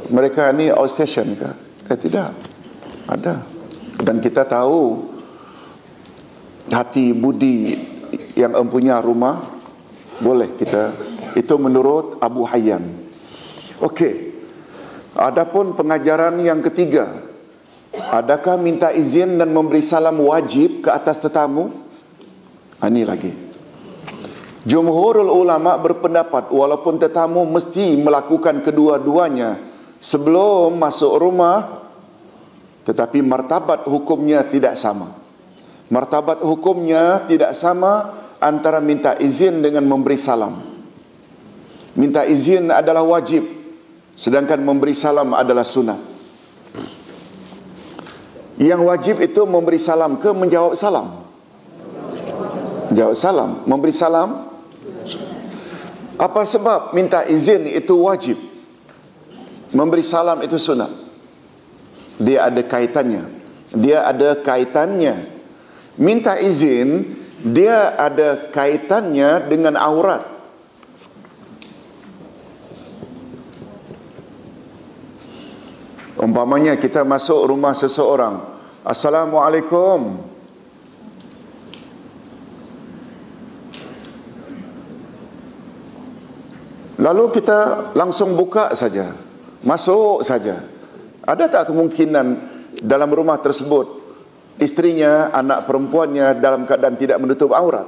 mereka ni outstation ke? Tidak, ada. Dan kita tahu hati budi yang empunya rumah, boleh kita. Itu menurut Abu Hayyan. Okey. Adapun pengajaran yang ketiga, adakah minta izin dan memberi salam wajib ke atas tetamu? Ini lagi. Jumhurul ulama berpendapat walaupun tetamu mesti melakukan kedua-duanya sebelum masuk rumah, tetapi martabat hukumnya tidak sama. Martabat hukumnya tidak sama antara minta izin dengan memberi salam. Minta izin adalah wajib, sedangkan memberi salam adalah sunat. Yang wajib itu memberi salam ke menjawab salam? Jawab salam. Memberi salam? Apa sebab minta izin itu wajib? Memberi salam itu sunat. Dia ada kaitannya. Dia ada kaitannya. Minta izin, dia ada kaitannya dengan aurat. Umpamanya kita masuk rumah seseorang, Assalamualaikum. Lalu kita langsung buka saja, masuk saja. Ada tak kemungkinan dalam rumah tersebut istrinya, anak perempuannya dalam keadaan tidak menutup aurat?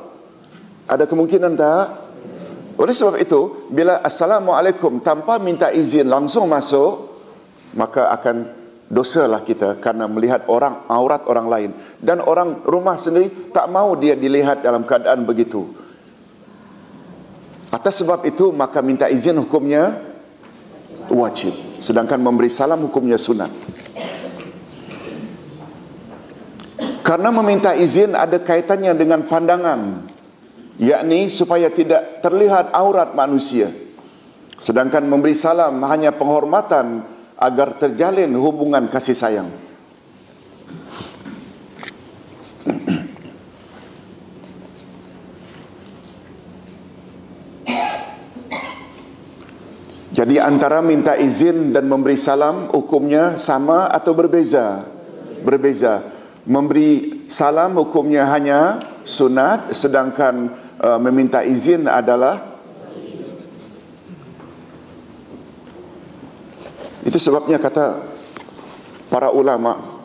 Ada kemungkinan tak? Oleh sebab itu, bila Assalamualaikum tanpa minta izin langsung masuk, maka akan dosalah kita karena melihat orang aurat orang lain, dan orang rumah sendiri tak mau dia dilihat dalam keadaan begitu. Atas sebab itu maka minta izin hukumnya wajib, sedangkan memberi salam hukumnya sunat. Karena meminta izin ada kaitannya dengan pandangan, yakni supaya tidak terlihat aurat manusia. Sedangkan memberi salam hanya penghormatan agar terjalin hubungan kasih sayang. Jadi antara minta izin dan memberi salam hukumnya sama atau berbeza? Berbeza. Memberi salam hukumnya hanya sunat, sedangkan meminta izin adalah, itu sebabnya kata para ulama,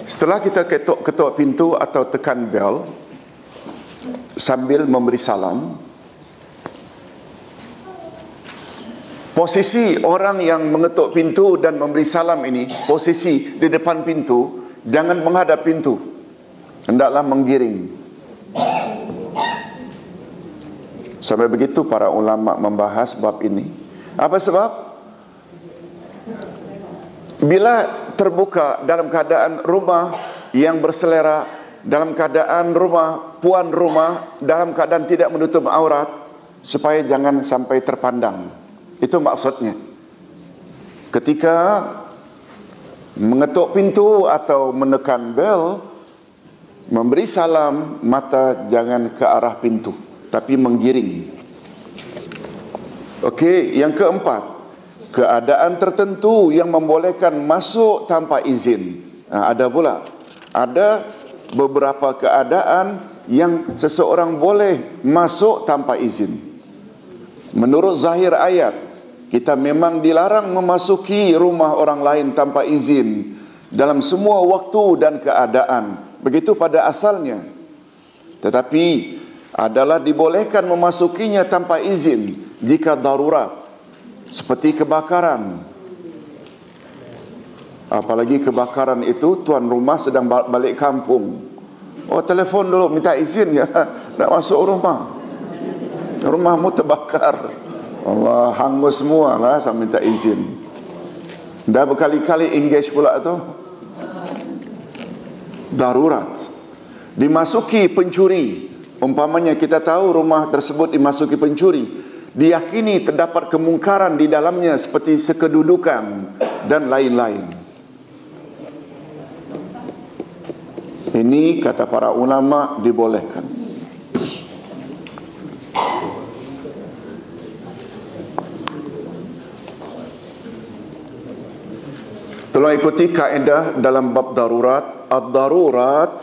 setelah kita ketuk pintu atau tekan bel sambil memberi salam, posisi orang yang mengetuk pintu dan memberi salam ini, posisi di depan pintu, jangan menghadap pintu, hendaklah menggiring. Sampai begitu para ulama membahas bab ini. Apa sebab? Bila terbuka dalam keadaan rumah yang berselera, dalam keadaan rumah, puan rumah dalam keadaan tidak menutup aurat, supaya jangan sampai terpandang. Itu maksudnya. Ketika mengetuk pintu atau menekan bel, memberi salam, mata jangan ke arah pintu, tapi menggiring. Okey, yang keempat, keadaan tertentu yang membolehkan masuk tanpa izin. Ada pula. Ada beberapa keadaan yang seseorang boleh masuk tanpa izin. Menurut zahir ayat, kita memang dilarang memasuki rumah orang lain tanpa izin dalam semua waktu dan keadaan. Begitu pada asalnya. Tetapi adalah dibolehkan memasukinya tanpa izin jika darurat, seperti kebakaran. Apalagi kebakaran itu tuan rumah sedang balik kampung. Oh, telefon dulu minta izin ya, nak masuk rumah. Rumahmu terbakar. Allah, hangus semua lah, saya minta izin. Dah berkali-kali engage pula tu. Darurat. Dimasuki pencuri. Umpamanya kita tahu rumah tersebut dimasuki pencuri, diyakini terdapat kemungkaran di dalamnya seperti sekedudukan dan lain-lain. Ini kata para ulama dibolehkan. Tolong ikuti kaedah dalam bab darurat. Ad-darurat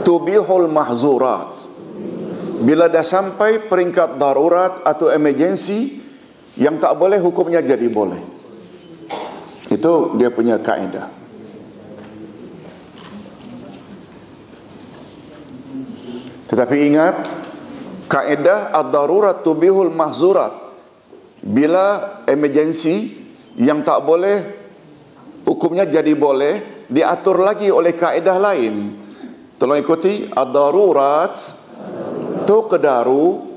tubihul mahzurat. Bila dah sampai peringkat darurat atau emergency, Yang tak boleh hukumnya jadi boleh. Itu dia punya kaedah. Tetapi ingat, kaedah ad-darurat tubihul mahzurat. Bila emergency yang tak boleh hukumnya jadi boleh, diatur lagi oleh kaedah lain. Tolong ikuti, ad-darurat tuqdaru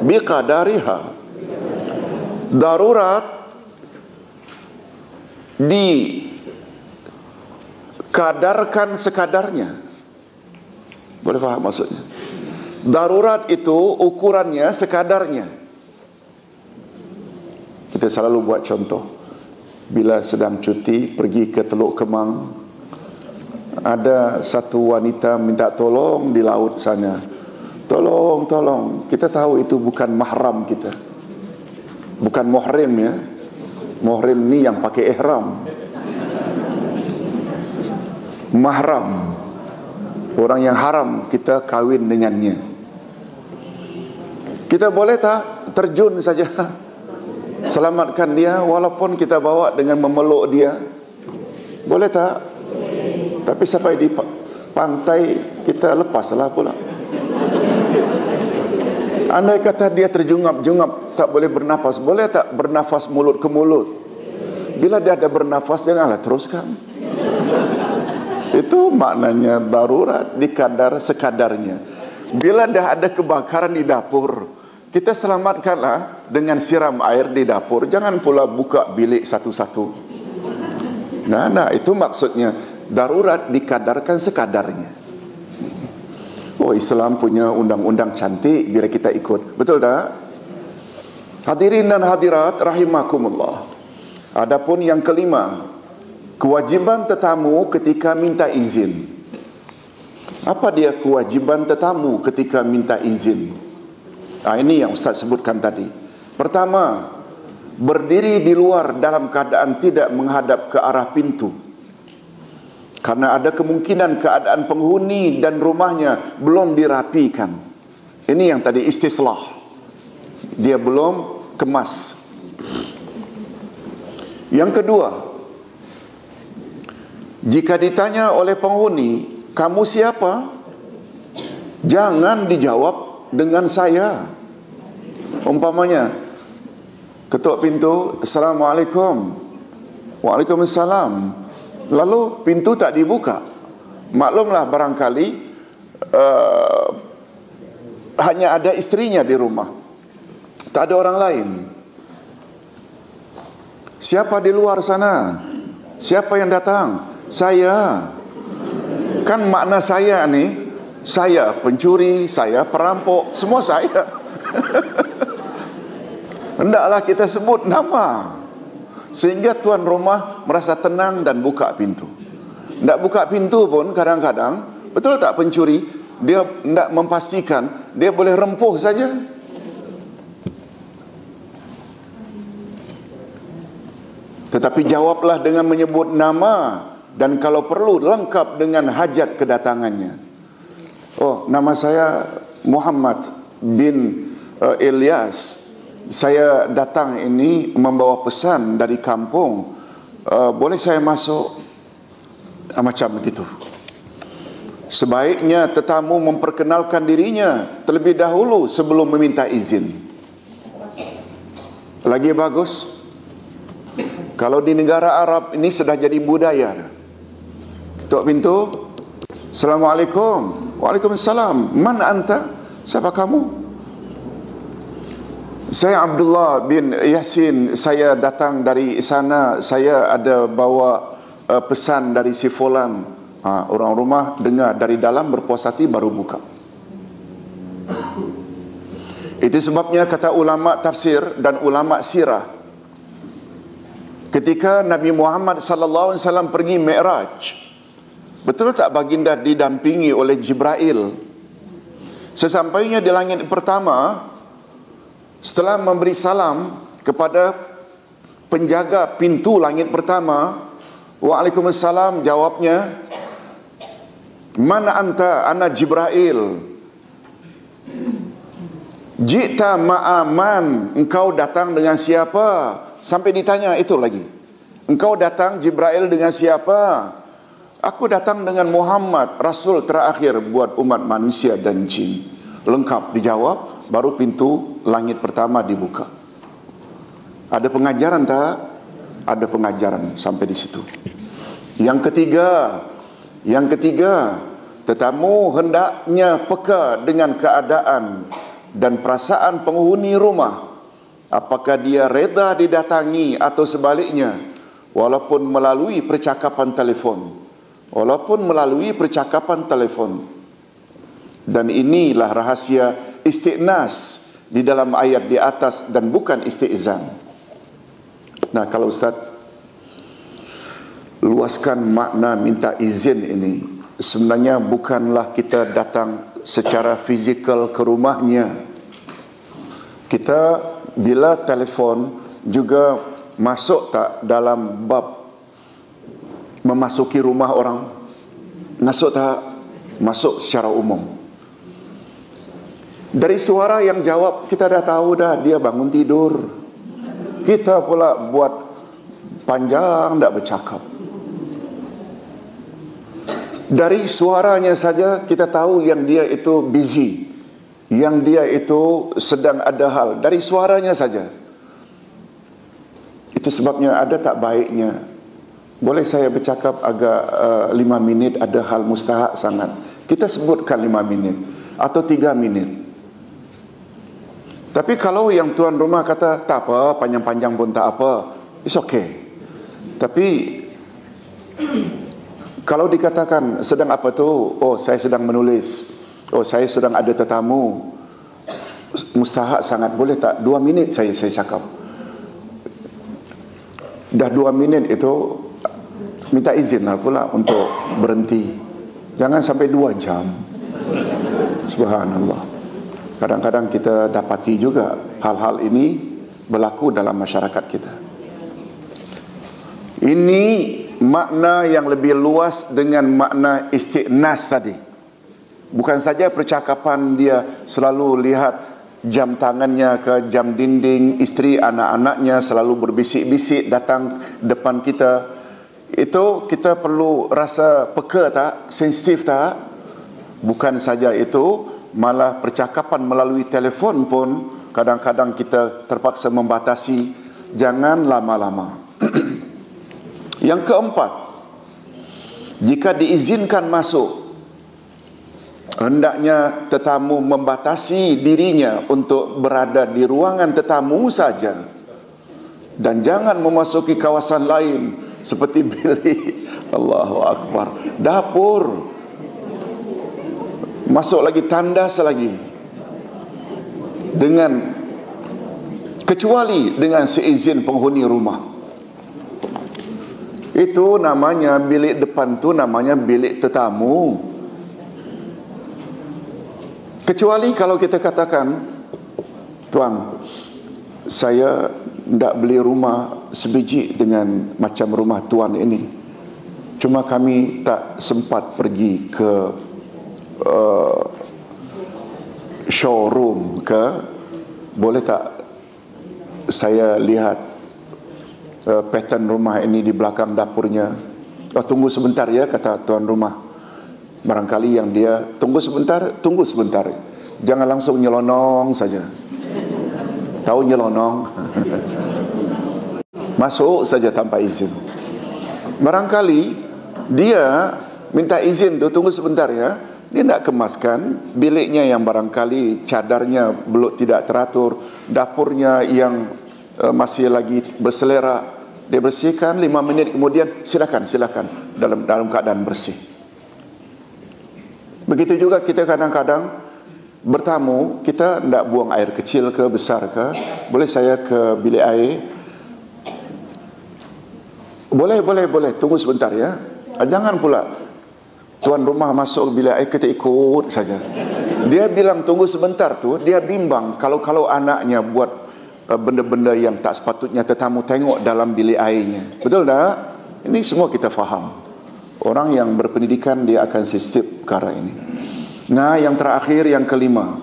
biqadariha. Darurat dikadarkan sekadarnya. Boleh faham maksudnya? Darurat itu ukurannya sekadarnya. Kita selalu buat contoh. Bila sedang cuti pergi ke Teluk Kemang, ada satu wanita minta tolong di laut sana. Tolong, tolong. Kita tahu itu bukan mahram kita. Bukan muhrim ya. Muhrim ni yang pakai ihram. Mahram, orang yang haram kita kahwin dengannya. Kita boleh tak terjun saja, selamatkan dia walaupun kita bawa dengan memeluk dia? Boleh tak? Tapi sampai di pantai kita lepaslah pula. Andai kata dia terjungap-jungap, tak boleh bernafas, boleh tak bernafas mulut ke mulut? Bila dia ada bernafas, janganlah teruskan. Itu maknanya darurat, dikadar sekadarnya. Bila dah ada kebakaran di dapur, kita selamatkanlah dengan siram air di dapur. Jangan pula buka bilik satu-satu. Nah, itu maksudnya darurat dikadarkan sekadarnya. Oh, Islam punya undang-undang cantik bila kita ikut. Betul tak? Hadirin dan hadirat rahimakumullah. Adapun yang kelima, kewajiban tetamu ketika minta izin. Apa dia kewajiban tetamu ketika minta izin? Ini yang Ustaz sebutkan tadi. Pertama, berdiri di luar dalam keadaan tidak menghadap ke arah pintu. Karena ada kemungkinan keadaan penghuni dan rumahnya belum dirapikan. Ini yang tadi istislah. Dia belum kemas. Yang kedua, jika ditanya oleh penghuni, kamu siapa? Jangan dijawab dengan saya. Umpamanya, ketuk pintu, Assalamualaikum. Waalaikumsalam. Lalu pintu tak dibuka. Maklumlah barangkali hanya ada istrinya di rumah. Tak ada orang lain. Siapa di luar sana? Siapa yang datang? Saya. Kan makna saya ni, saya pencuri, saya perampok, semua saya. Hendaklah kita sebut nama, sehingga tuan rumah merasa tenang dan buka pintu. Tidak buka pintu pun kadang-kadang, betul tak pencuri, dia tidak memastikan, dia boleh rempuh saja. Tetapi jawablah dengan menyebut nama, dan kalau perlu lengkap dengan hajat kedatangannya. Oh, nama saya Muhammad bin Ilyas. Saya datang ini membawa pesan dari kampung. Boleh saya masuk? Macam begitu. Sebaiknya tetamu memperkenalkan dirinya terlebih dahulu sebelum meminta izin. Lagi bagus, kalau di negara Arab ini sudah jadi budaya. Ketuk pintu, Assalamualaikum. Waalaikumsalam. Man anta? Siapa kamu? Saya Abdullah bin Yasin. Saya datang dari sana. Saya ada bawa pesan dari si fulan. Orang rumah dengar dari dalam berpuas hati baru buka. Itu sebabnya kata ulama tafsir dan ulama sirah, ketika Nabi Muhammad sallallahu alaihi wasallam pergi Mi'raj, betul tak baginda didampingi oleh Jibril? Sesampainya di langit pertama, setelah memberi salam kepada penjaga pintu langit pertama, Waalaikumsalam, jawabnya, mana anta? Ana Jibril. Jita ma'aman, engkau datang dengan siapa? Sampai ditanya itu lagi. Engkau datang Jibril dengan siapa? Aku datang dengan Muhammad, Rasul terakhir buat umat manusia dan jin. Lengkap dijawab, baru pintu langit pertama dibuka. Ada pengajaran tak? Ada pengajaran sampai di situ. Yang ketiga, tetamu hendaknya peka dengan keadaan dan perasaan penghuni rumah, apakah dia reda didatangi atau sebaliknya, walaupun melalui percakapan telefon. Dan inilah rahasia istiqnas di dalam ayat di atas dan bukan isti'zan. Nah, kalau Ustaz luaskan makna minta izin ini, sebenarnya bukanlah kita datang secara fizikal ke rumahnya. Kita bila telefon juga masuk tak dalam bab memasuki rumah orang? Masuk tak? Masuk secara umum. Dari suara yang jawab kita dah tahu dah dia bangun tidur. Kita pula buat panjang tak bercakap. Dari suaranya saja kita tahu yang dia itu busy, yang dia itu sedang ada hal. Dari suaranya saja. Itu sebabnya ada tak baiknya, boleh saya bercakap agak 5 minit, ada hal mustahak sangat, kita sebutkan 5 minit atau 3 minit. Tapi kalau yang tuan rumah kata tak apa, panjang-panjang pun tak apa, it's okay. Tapi kalau dikatakan sedang apa tu? Oh, saya sedang menulis. Oh, saya sedang ada tetamu. Mustahak sangat, boleh tak 2 minit saya cakap. Dah 2 minit itu minta izinlah pula untuk berhenti. Jangan sampai 2 jam. Subhanallah. Kadang-kadang kita dapati juga hal-hal ini berlaku dalam masyarakat kita. Ini makna yang lebih luas dengan makna istiqnas tadi. Bukan saja percakapan dia selalu lihat jam tangannya ke jam dinding, isteri anak-anaknya selalu berbisik-bisik datang depan kita. Itu kita perlu rasa peka tak? Sensitif tak? Bukan saja itu, malah percakapan melalui telefon pun kadang-kadang kita terpaksa membatasi. Jangan lama-lama. Yang keempat, jika diizinkan masuk, hendaknya tetamu membatasi dirinya untuk berada di ruangan tetamu saja, dan jangan memasuki kawasan lain seperti bilik, Allahu Akbar, dapur, masuk lagi tandas lagi, kecuali dengan seizin penghuni rumah. Itu namanya bilik depan tu namanya bilik tetamu. Kecuali kalau kita katakan, tuan, saya tidak beli rumah sebiji dengan macam rumah tuan ini, cuma kami tak sempat pergi ke showroom ke, boleh tak saya lihat pattern rumah ini di belakang dapurnya? Oh, tunggu sebentar ya, kata tuan rumah. Barangkali yang dia tunggu sebentar, jangan langsung nyelonong saja. Tahu nyelonong? Masuk saja tanpa izin. Barangkali dia minta izin tu, tunggu sebentar ya, dia tidak kemaskan biliknya yang barangkali cadarnya belum tidak teratur, dapurnya yang masih lagi berselerak, dia bersihkan 5 minit kemudian silakan dalam keadaan bersih. Begitu juga kita kadang-kadang bertamu, kita tidak buang air kecil ke besar ke, boleh saya ke bilik air? Boleh, tunggu sebentar ya. Jangan pula tuan rumah masuk bilik air kita ikut saja. Dia bilang tunggu sebentar tu, dia bimbang kalau anaknya buat benda-benda yang tak sepatutnya tetamu tengok dalam bilik airnya. Betul tak? Ini semua kita faham. Orang yang berpendidikan dia akan sensitif perkara ini. Nah, yang terakhir, yang kelima,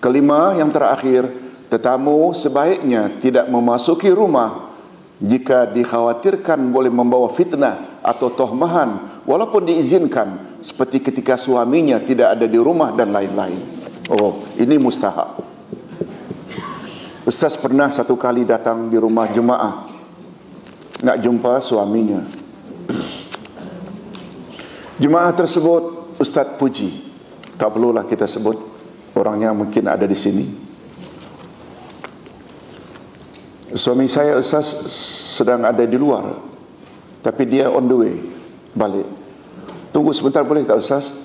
Kelima, yang terakhir, tetamu sebaiknya tidak memasuki rumah jika dikhawatirkan boleh membawa fitnah atau tohmahan, walaupun diizinkan, seperti ketika suaminya tidak ada di rumah dan lain-lain. Oh, ini mustahab. Ustaz pernah satu kali datang di rumah jemaah, nak jumpa suaminya. Jemaah tersebut Ustaz puji, tak perlulah kita sebut, orangnya mungkin ada di sini. Suami saya Ustaz sedang ada di luar, tapi dia on the way balik. Tunggu sebentar boleh tak Ustaz?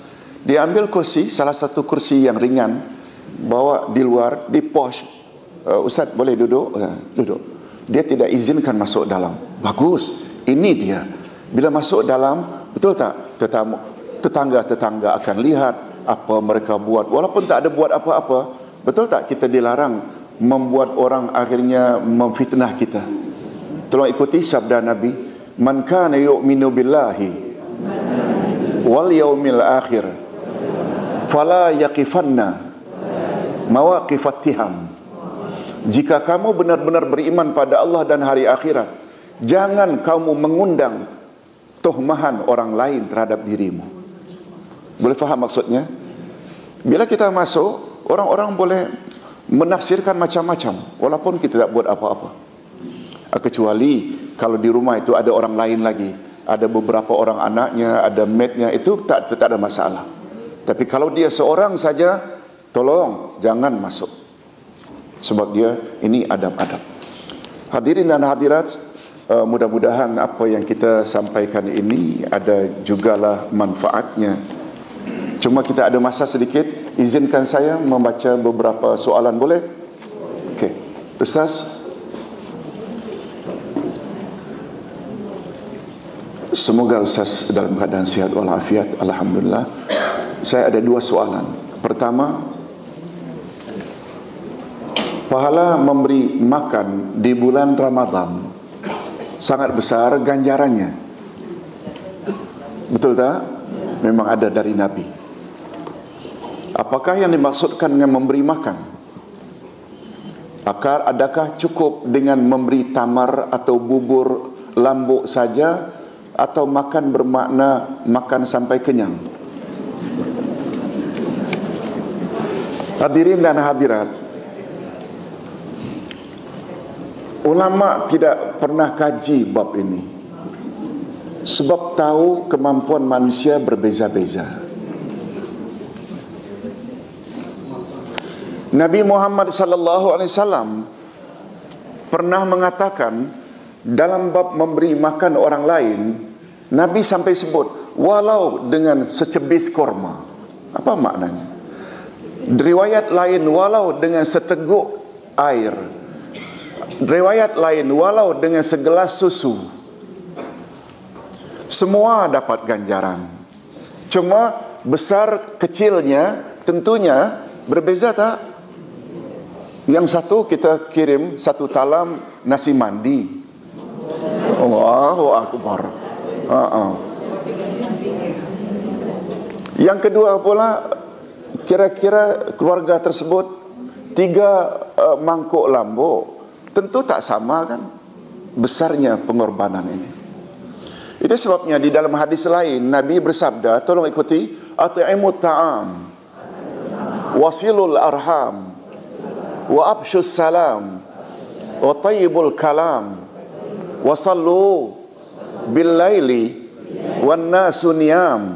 Dia ambil kursi, salah satu kursi yang ringan, bawa di luar, di posh. Ustaz boleh duduk? Duduk. Dia tidak izinkan masuk dalam. Bagus, ini dia. Bila masuk dalam, betul tak? Tetangga-tetangga akan lihat apa mereka buat, walaupun tak ada buat apa-apa. Betul tak kita dilarang membuat orang akhirnya memfitnah kita? Tolong ikuti sabda Nabi, man kana yu'minu billahi wal yaumil akhir fala yaqifanna mawaqifat tiham. Jika kamu benar-benar beriman pada Allah dan hari akhirat, jangan kamu mengundang tuhmahan orang lain terhadap dirimu. Boleh faham maksudnya? Bila kita masuk, orang-orang boleh menafsirkan macam-macam, walaupun kita tak buat apa-apa. Kecuali kalau di rumah itu ada orang lain lagi, ada beberapa orang anaknya, ada maidnya, itu tak ada masalah. Tapi kalau dia seorang saja, tolong jangan masuk, sebab dia ini adab-adab. Hadirin dan hadirat, mudah-mudahan apa yang kita sampaikan ini ada jugalah manfaatnya. Cuma kita ada masa sedikit, izinkan saya membaca beberapa soalan, boleh? Okey, Ustaz. Semoga Ustaz dalam keadaan sihat walafiat, alhamdulillah. Saya ada dua soalan. Pertama, pahala memberi makan di bulan Ramadan sangat besar ganjarannya. Betul tak? Memang ada dari Nabi. Apakah yang dimaksudkan dengan memberi makan? Adakah cukup dengan memberi tamar atau bubur lambuk saja, atau makan bermakna makan sampai kenyang? Hadirin dan hadirat, ulama tidak pernah kaji bab ini, sebab tahu kemampuan manusia berbeza-beza. Nabi Muhammad sallallahu alaihi wasallam pernah mengatakan dalam bab memberi makan orang lain, Nabi sampai sebut walau dengan secebis korma. Apa maknanya? Riwayat lain walau dengan seteguk air. Riwayat lain walau dengan segelas susu. Semua dapat ganjaran. Cuma besar kecilnya tentunya berbeza tak? Yang satu kita kirim satu talam nasi mandi. Allahu Akbar. Yang kedua pula, kira-kira keluarga tersebut 3 mangkuk lambuk. Tentu tak sama kan besarnya pengorbanan ini. Itu sebabnya di dalam hadis lain Nabi bersabda, tolong ikuti, at'imut ta'am wasilul arham wa abshus salam wa tayyibul kalam wa sallu bil laili wan nasu niyam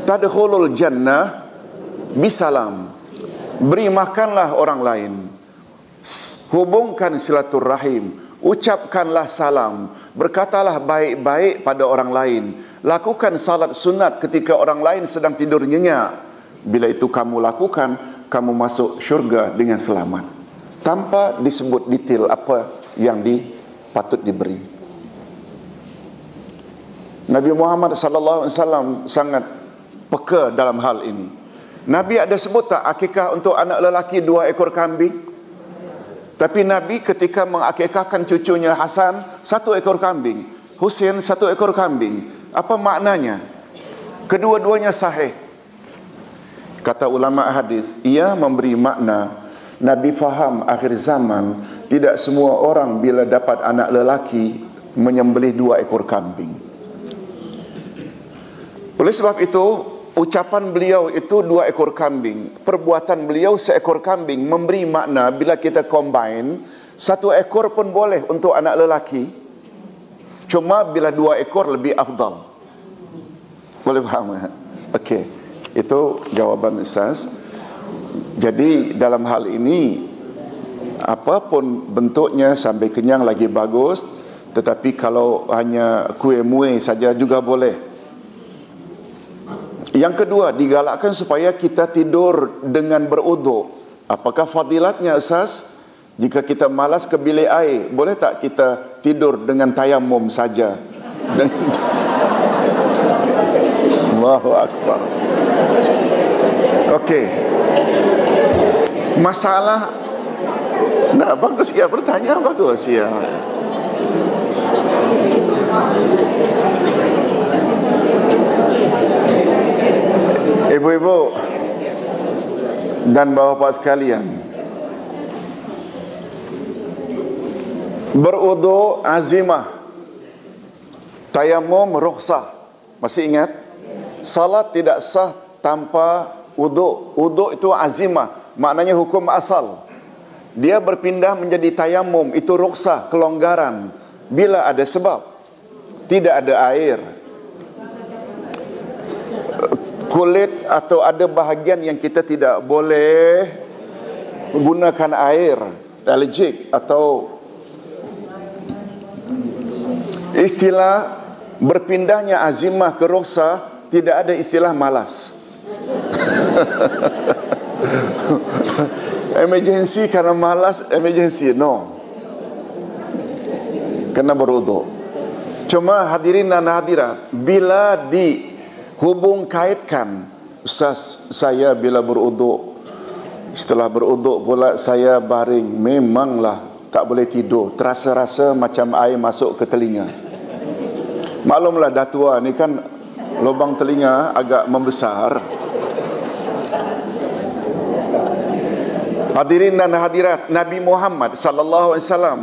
tadkhulul jannah bisalam. Beri makanlah orang lain, hubungkan silaturrahim, ucapkanlah salam, berkatalah baik-baik pada orang lain, lakukan salat sunat ketika orang lain sedang tidur nyenyak. Bila itu kamu lakukan, kamu masuk syurga dengan selamat, tanpa disebut detail apa yang patut diberi. Nabi Muhammad sallallahu alaihi wasallam sangat peka dalam hal ini. Nabi ada sebut tak akikah untuk anak lelaki 2 ekor kambing? Tapi Nabi ketika mengakikahkan cucunya Hasan 1 ekor kambing, Husain 1 ekor kambing. Apa maknanya? Kedua-duanya sahih. Kata ulama hadis, ia memberi makna Nabi faham akhir zaman tidak semua orang bila dapat anak lelaki menyembelih 2 ekor kambing. Oleh sebab itu, ucapan beliau itu 2 ekor kambing, perbuatan beliau seekor kambing, memberi makna bila kita combine 1 ekor pun boleh untuk anak lelaki, cuma bila 2 ekor lebih afdal. Boleh faham? Okey, itu jawaban Ustaz. Jadi dalam hal ini, apapun bentuknya sampai kenyang lagi bagus, tetapi kalau hanya kuih muih saja juga boleh. Yang kedua, digalakkan supaya kita tidur dengan beruduk. Apakah fadilatnya Ustaz? Jika kita malas ke bilik air, boleh tak kita tidur dengan tayamum saja? Allahu Akbar. Okey. Masalah, nah bagus ya, bertanya bagus ya. Ibu-ibu dan bapak-bapak sekalian, berwudu azimah, tayamum rukhsah. Masih ingat? Salat tidak sah tanpa wudu. Wudu itu azimah, maknanya hukum asal. Dia berpindah menjadi tayamum, itu rukhsah, kelonggaran bila ada sebab. Tidak ada air, kulit atau ada bahagian yang kita tidak boleh menggunakan air, alergik atau istilah berpindahnya azimah ke rukhsah, tidak ada istilah malas. Emergency karena malas, emergency, no. Kena berwudu. Cuma hadirin dan hadirat, bila dihubung kaitkan, Ustaz, saya bila berwudu, setelah berwudu pula saya baring, memanglah tak boleh tidur, terasa-rasa macam air masuk ke telinga. Maklumlah dah tua ni kan, lubang telinga agak membesar. Hadirin dan hadirat, Nabi Muhammad sallallahu alaihi wasallam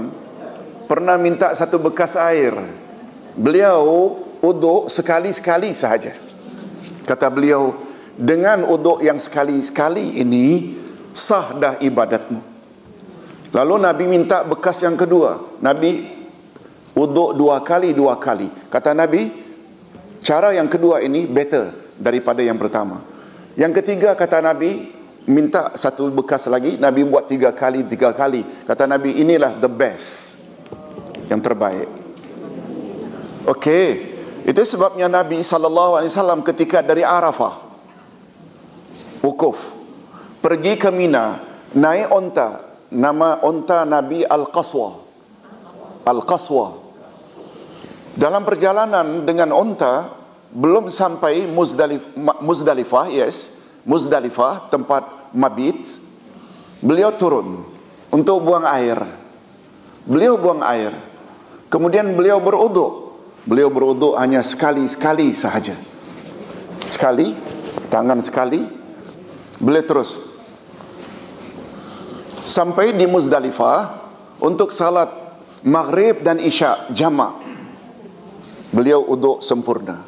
pernah minta 1 bekas air. Beliau uduk sekali-sekali sahaja. Kata beliau, dengan uduk yang sekali-sekali ini sah dah ibadatmu. Lalu Nabi minta bekas yang kedua. Nabi uduk 2 kali. Kata Nabi, cara yang kedua ini better daripada yang pertama. Yang ketiga, kata Nabi, minta 1 bekas lagi. Nabi buat 3 kali. Kata Nabi, inilah the best, yang terbaik. Okey, itu sebabnya Nabi SAW ketika dari Arafah wukuf, pergi ke Mina, naik onta. Nama onta Nabi Al-Qaswa. Dalam perjalanan dengan onta, belum sampai Muzdalifah, Muzdalifah, tempat mabit, beliau turun untuk buang air. Beliau buang air, kemudian beliau berwuduk. Beliau berwuduk hanya sekali sahaja. Sekali, tangan sekali. Beliau terus sampai di Muzdalifah untuk salat maghrib dan isya jamak. Beliau wuduk sempurna.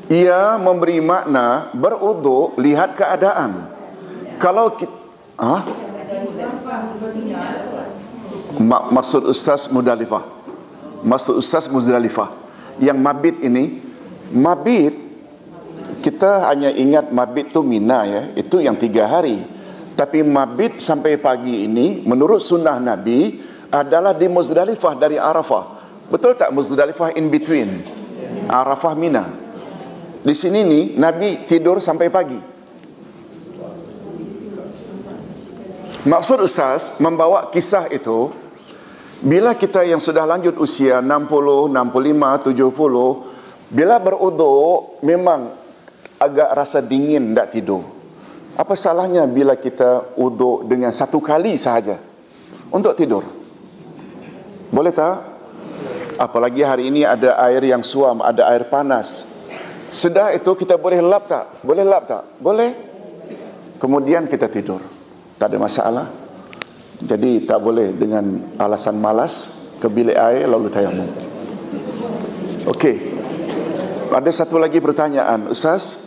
Ia memberi makna berwuduk lihat keadaan. Kalau kita, maksud Ustaz Muzdalifah. Maksud Ustaz Muzdalifah. Yang mabit ini, mabit kita hanya ingat mabit tu Mina ya, itu yang 3 hari. Tapi mabit sampai pagi ini menurut sunnah Nabi adalah di Muzdalifah dari Arafah. Betul tak Muzdalifah in between Arafah Mina? Di sini nih Nabi tidur sampai pagi. Maksud Ustaz membawa kisah itu, bila kita yang sudah lanjut usia 60, 65, 70, bila berwuduk memang agak rasa dingin tak tidur. Apa salahnya bila kita wuduk dengan 1 kali sahaja untuk tidur? Boleh tak? Apalagi hari ini ada air yang suam, ada air panas. Sudah itu kita boleh lap tak? Boleh lap tak? Boleh. Kemudian kita tidur. Tak ada masalah. Jadi tak boleh dengan alasan malas ke bilik air lalu tayamum. Okey. Ada satu lagi pertanyaan, Ustaz.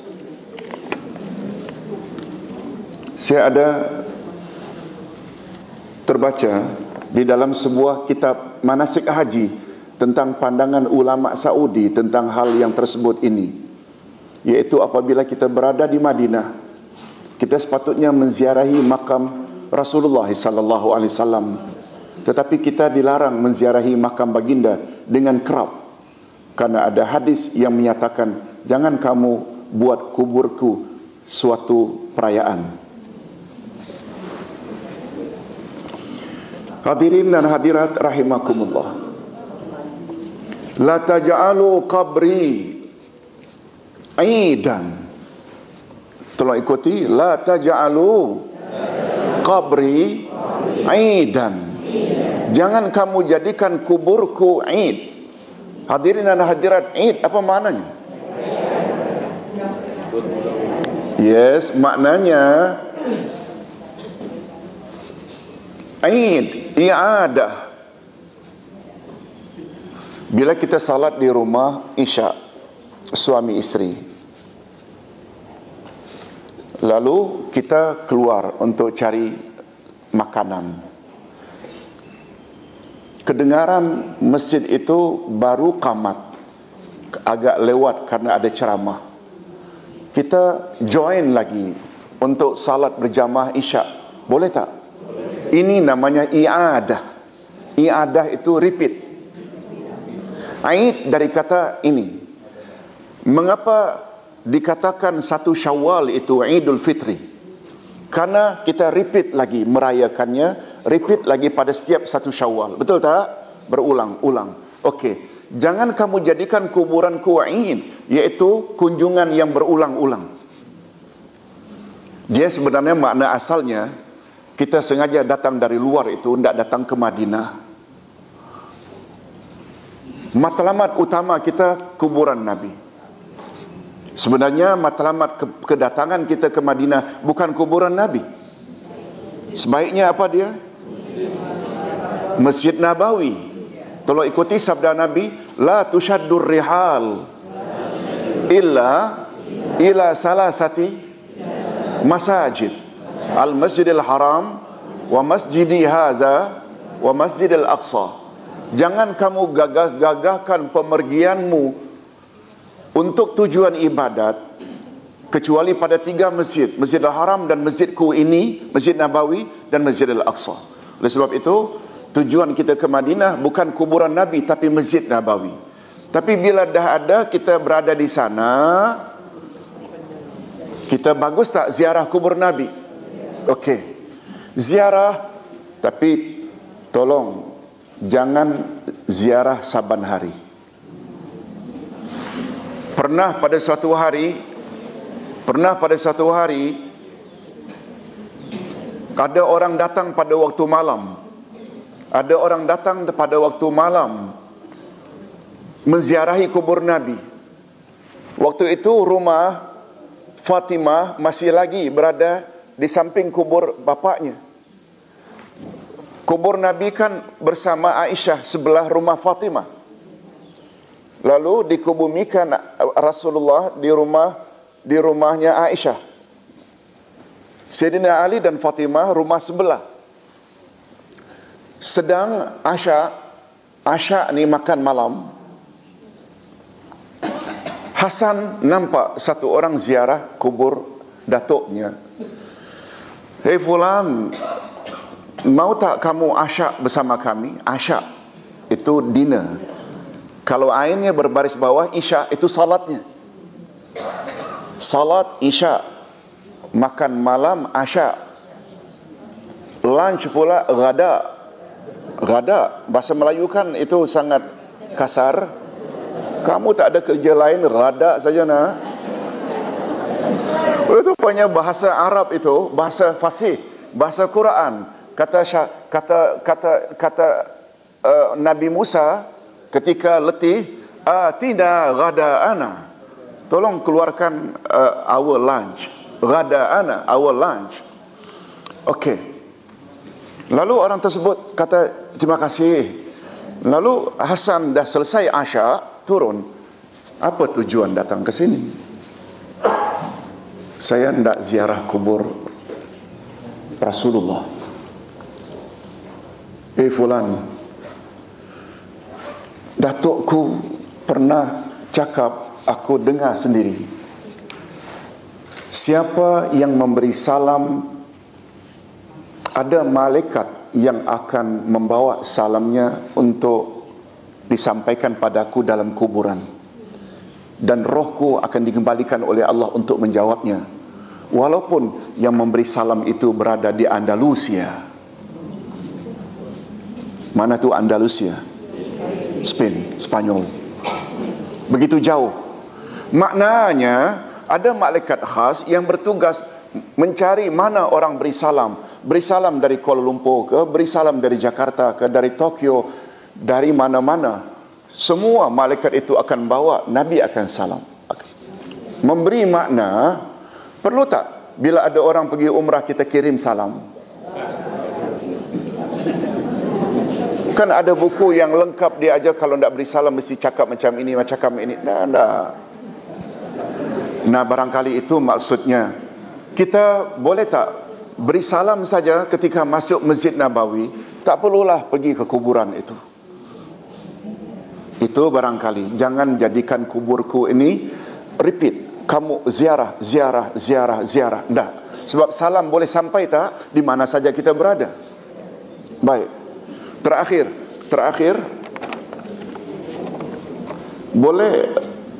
Saya ada terbaca di dalam sebuah kitab manasik haji tentang pandangan ulama Saudi tentang hal yang tersebut ini, iaitu apabila kita berada di Madinah, kita sepatutnya menziarahi makam Rasulullah sallallahu alaihi wasallam, tetapi kita dilarang menziarahi makam baginda dengan kerap, karena ada hadis yang menyatakan jangan kamu buat kuburku suatu perayaan. Hadirin dan hadirat rahimakumullah, la taj'alu qabri aidan. Tolong ikuti, la taj'alu qabri aidan. Jangan kamu jadikan kuburku aid. Hadirin dan hadirat, aid apa maknanya? Yes, maknanya aid, i'adah. Bila kita salat di rumah Isya, suami isteri, lalu kita keluar untuk cari makanan, kedengaran masjid itu baru qamat, agak lewat karena ada ceramah, kita join lagi untuk salat berjamaah Isya, boleh tak? Ini namanya i'adah. I'adah itu repeat. Aid dari kata ini. Mengapa dikatakan 1 Syawal itu Idul Fitri? Karena kita repeat lagi merayakannya, repeat lagi pada setiap 1 Syawal. Betul tak? Berulang-ulang. Okey. Jangan kamu jadikan kuburanku Aid, iaitu kunjungan yang berulang-ulang. Dia sebenarnya makna asalnya, kita sengaja datang dari luar itu, tidak datang ke Madinah. Matlamat utama kita kuburan Nabi. Sebenarnya matlamat kedatangan kita ke Madinah bukan kuburan Nabi. Sebaiknya apa dia? Masjid Nabawi. Tolong ikuti sabda Nabi, la tushaddur rihal illa ila salasati masajid, al-masjidil haram wa masjidi hadza wa masjidil aqsa. Jangan kamu gagah-gagahkan pemergianmu untuk tujuan ibadat kecuali pada 3 masjid, Masjidil Haram dan masjidku ini, Masjid Nabawi dan Masjidil Aqsa. Oleh sebab itu, tujuan kita ke Madinah bukan kuburan Nabi tapi Masjid Nabawi. Tapi bila dah ada kita berada di sana, kita bagus tak ziarah kubur Nabi? Okey. Ziarah, tapi tolong jangan ziarah saban hari. Pernah pada suatu hari ada orang datang pada waktu malam. Ada orang datang pada waktu malam menziarahi kubur Nabi. Waktu itu rumah Fatimah masih lagi berada di samping kubur bapaknya. Kubur Nabi kan bersama Aisyah sebelah rumah Fatimah. Lalu dikubumikan Rasulullah di rumahnya Aisyah. Sayyidina Ali dan Fatimah rumah sebelah. Sedang Asya ni makan malam, Hasan nampak satu orang ziarah kubur datuknya. Hei fulan, mau tak kamu Asya bersama kami? Asya itu dinner. Kalau ainnya berbaris bawah, Isya itu salatnya. Salat Isya, makan malam Asya, lunch pula ghada. Ghada, bahasa Melayu kan itu sangat kasar. Kamu tak ada kerja lain, ghada saja nak. Itu punya bahasa Arab itu, bahasa fasih, bahasa Quran. Kata Nabi Musa ketika letih, tidak ghada ana. Tolong keluarkan our lunch. Ghada ana, our lunch. Okey. Lalu orang tersebut kata terima kasih. Lalu Hasan dah selesai Asya, turun. Apa tujuan datang ke sini? Saya hendak ziarah kubur Rasulullah. Fulan, datukku pernah cakap, aku dengar sendiri, siapa yang memberi salam, ada malaikat yang akan membawa salamnya untuk disampaikan padaku dalam kuburan, dan rohku akan dikembalikan oleh Allah untuk menjawabnya, walaupun yang memberi salam itu berada di Andalusia. Mana tu Andalusia? Spain, Spanyol. Begitu jauh. Maknanya ada malaikat khas yang bertugas mencari mana orang beri salam. Beri salam dari Kuala Lumpur ke, beri salam dari Jakarta ke, dari Tokyo, dari mana-mana. Semua malaikat itu akan bawa, Nabi akan salam. Memberi makna, perlu tak bila ada orang pergi umrah kita kirim salam? Kan ada buku yang lengkap dia aja, kalau tak beri salam mesti cakap macam ini, macam ini. Tak. Nah, barangkali itu maksudnya. Kita boleh tak beri salam saja ketika masuk Masjid Nabawi, tak perlulah pergi ke kuburan itu. Itu barangkali. Jangan jadikan kuburku ini repeat. Kamu ziarah. Tak. Sebab salam boleh sampai tak di mana saja kita berada. Baik. Terakhir, boleh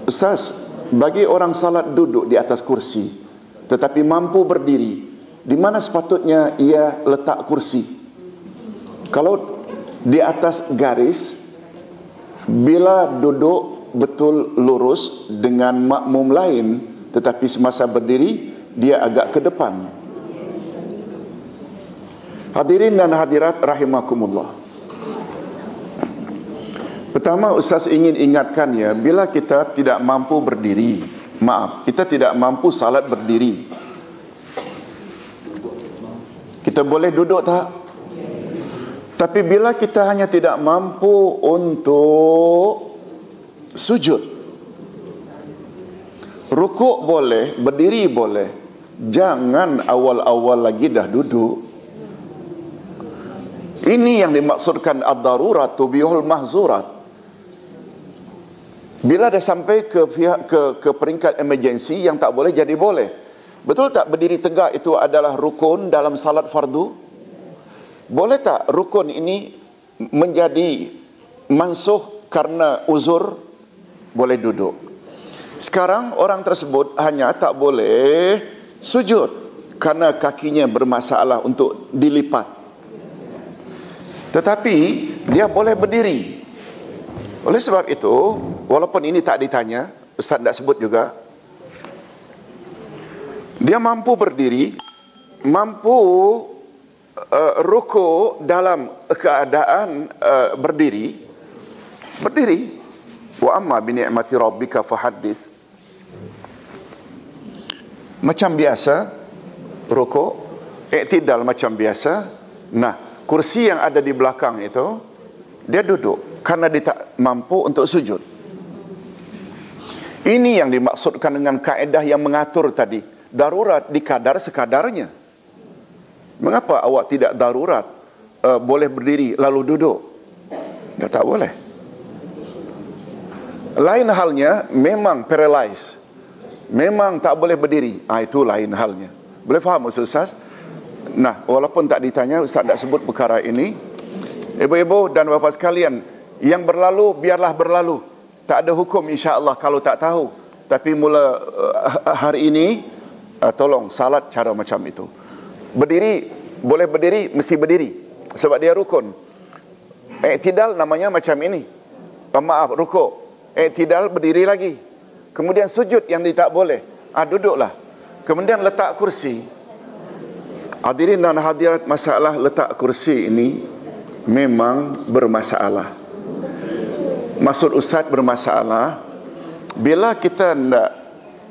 Ustaz bagi orang salat duduk di atas kursi tetapi mampu berdiri, di mana sepatutnya ia letak kursi? Kalau di atas garis, bila duduk betul lurus dengan makmum lain, tetapi semasa berdiri dia agak ke depan. Hadirin dan hadirat rahimakumullah. Pertama, Ustaz ingin ingatkan ya, bila kita tidak mampu berdiri, kita tidak mampu salat berdiri, kita boleh duduk tak? Tapi bila kita hanya tidak mampu untuk sujud, rukuk boleh, berdiri boleh, jangan awal-awal lagi dah duduk. Ini yang dimaksudkan ad-darurat tubihul mahzurat. Bila dah sampai ke peringkat emergency yang tak boleh jadi boleh. Betul tak berdiri tegak itu adalah rukun dalam salat fardu? Boleh tak rukun ini menjadi mansuh karena uzur? Boleh duduk. Sekarang orang tersebut hanya tak boleh sujud karena kakinya bermasalah untuk dilipat. Tetapi dia boleh berdiri. Oleh sebab itu, walaupun ini tak ditanya, Ustaz tak sebut juga, dia mampu berdiri, mampu rukuk dalam keadaan berdiri. Wa amma bi ni'mati rabbika fahaddits. Macam biasa rukuk, i'tidal macam biasa. Nah, kursi yang ada di belakang itu dia duduk karena dia tak mampu untuk sujud. Ini yang dimaksudkan dengan kaedah yang mengatur tadi. Darurat dikadar sekadarnya. Mengapa awak tidak darurat? Boleh berdiri lalu duduk? Dia tak boleh. Lain halnya memang paralyzed, memang tak boleh berdiri. Itu lain halnya. Boleh faham Ustaz? Nah, walaupun tak ditanya, Ustaz tak sebut perkara ini. Ibu-ibu dan bapa sekalian, yang berlalu biarlah berlalu. Tak ada hukum insya-Allah kalau tak tahu. Tapi mula hari ini tolong salat cara macam itu. Berdiri, boleh berdiri, mesti berdiri sebab dia rukun. I'tidal namanya macam ini. Maaf, rukuk. I'tidal berdiri lagi. Kemudian sujud yang dia tak boleh. Duduklah. Kemudian letak kursi. Hadirin dan hadirat, masalah letak kursi ini memang bermasalah. Maksud Ustaz bermasalah bila kita nak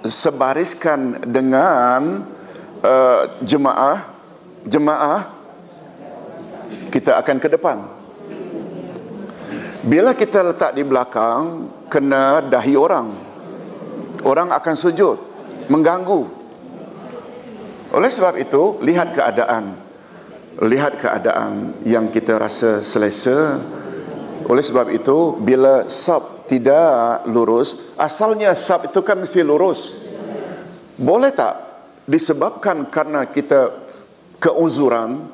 sebariskan dengan jemaah kita akan ke depan. Bila kita letak di belakang, kena dahi orang, orang akan sujud, mengganggu. Oleh sebab itu, lihat keadaan yang kita rasa selesa. Oleh sebab itu, bila saf tidak lurus, asalnya saf itu kan mesti lurus. Boleh tak disebabkan karena kita keuzuran,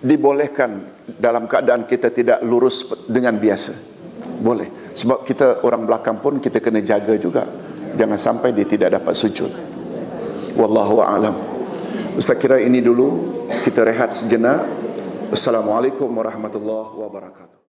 dibolehkan dalam keadaan kita tidak lurus dengan biasa? Boleh. Sebab kita orang belakang pun kita kena jaga juga. Jangan sampai dia tidak dapat sujud. Wallahu a'lam. Ustaz kira ini dulu, kita rehat sejenak. Assalamualaikum warahmatullahi wabarakatuh.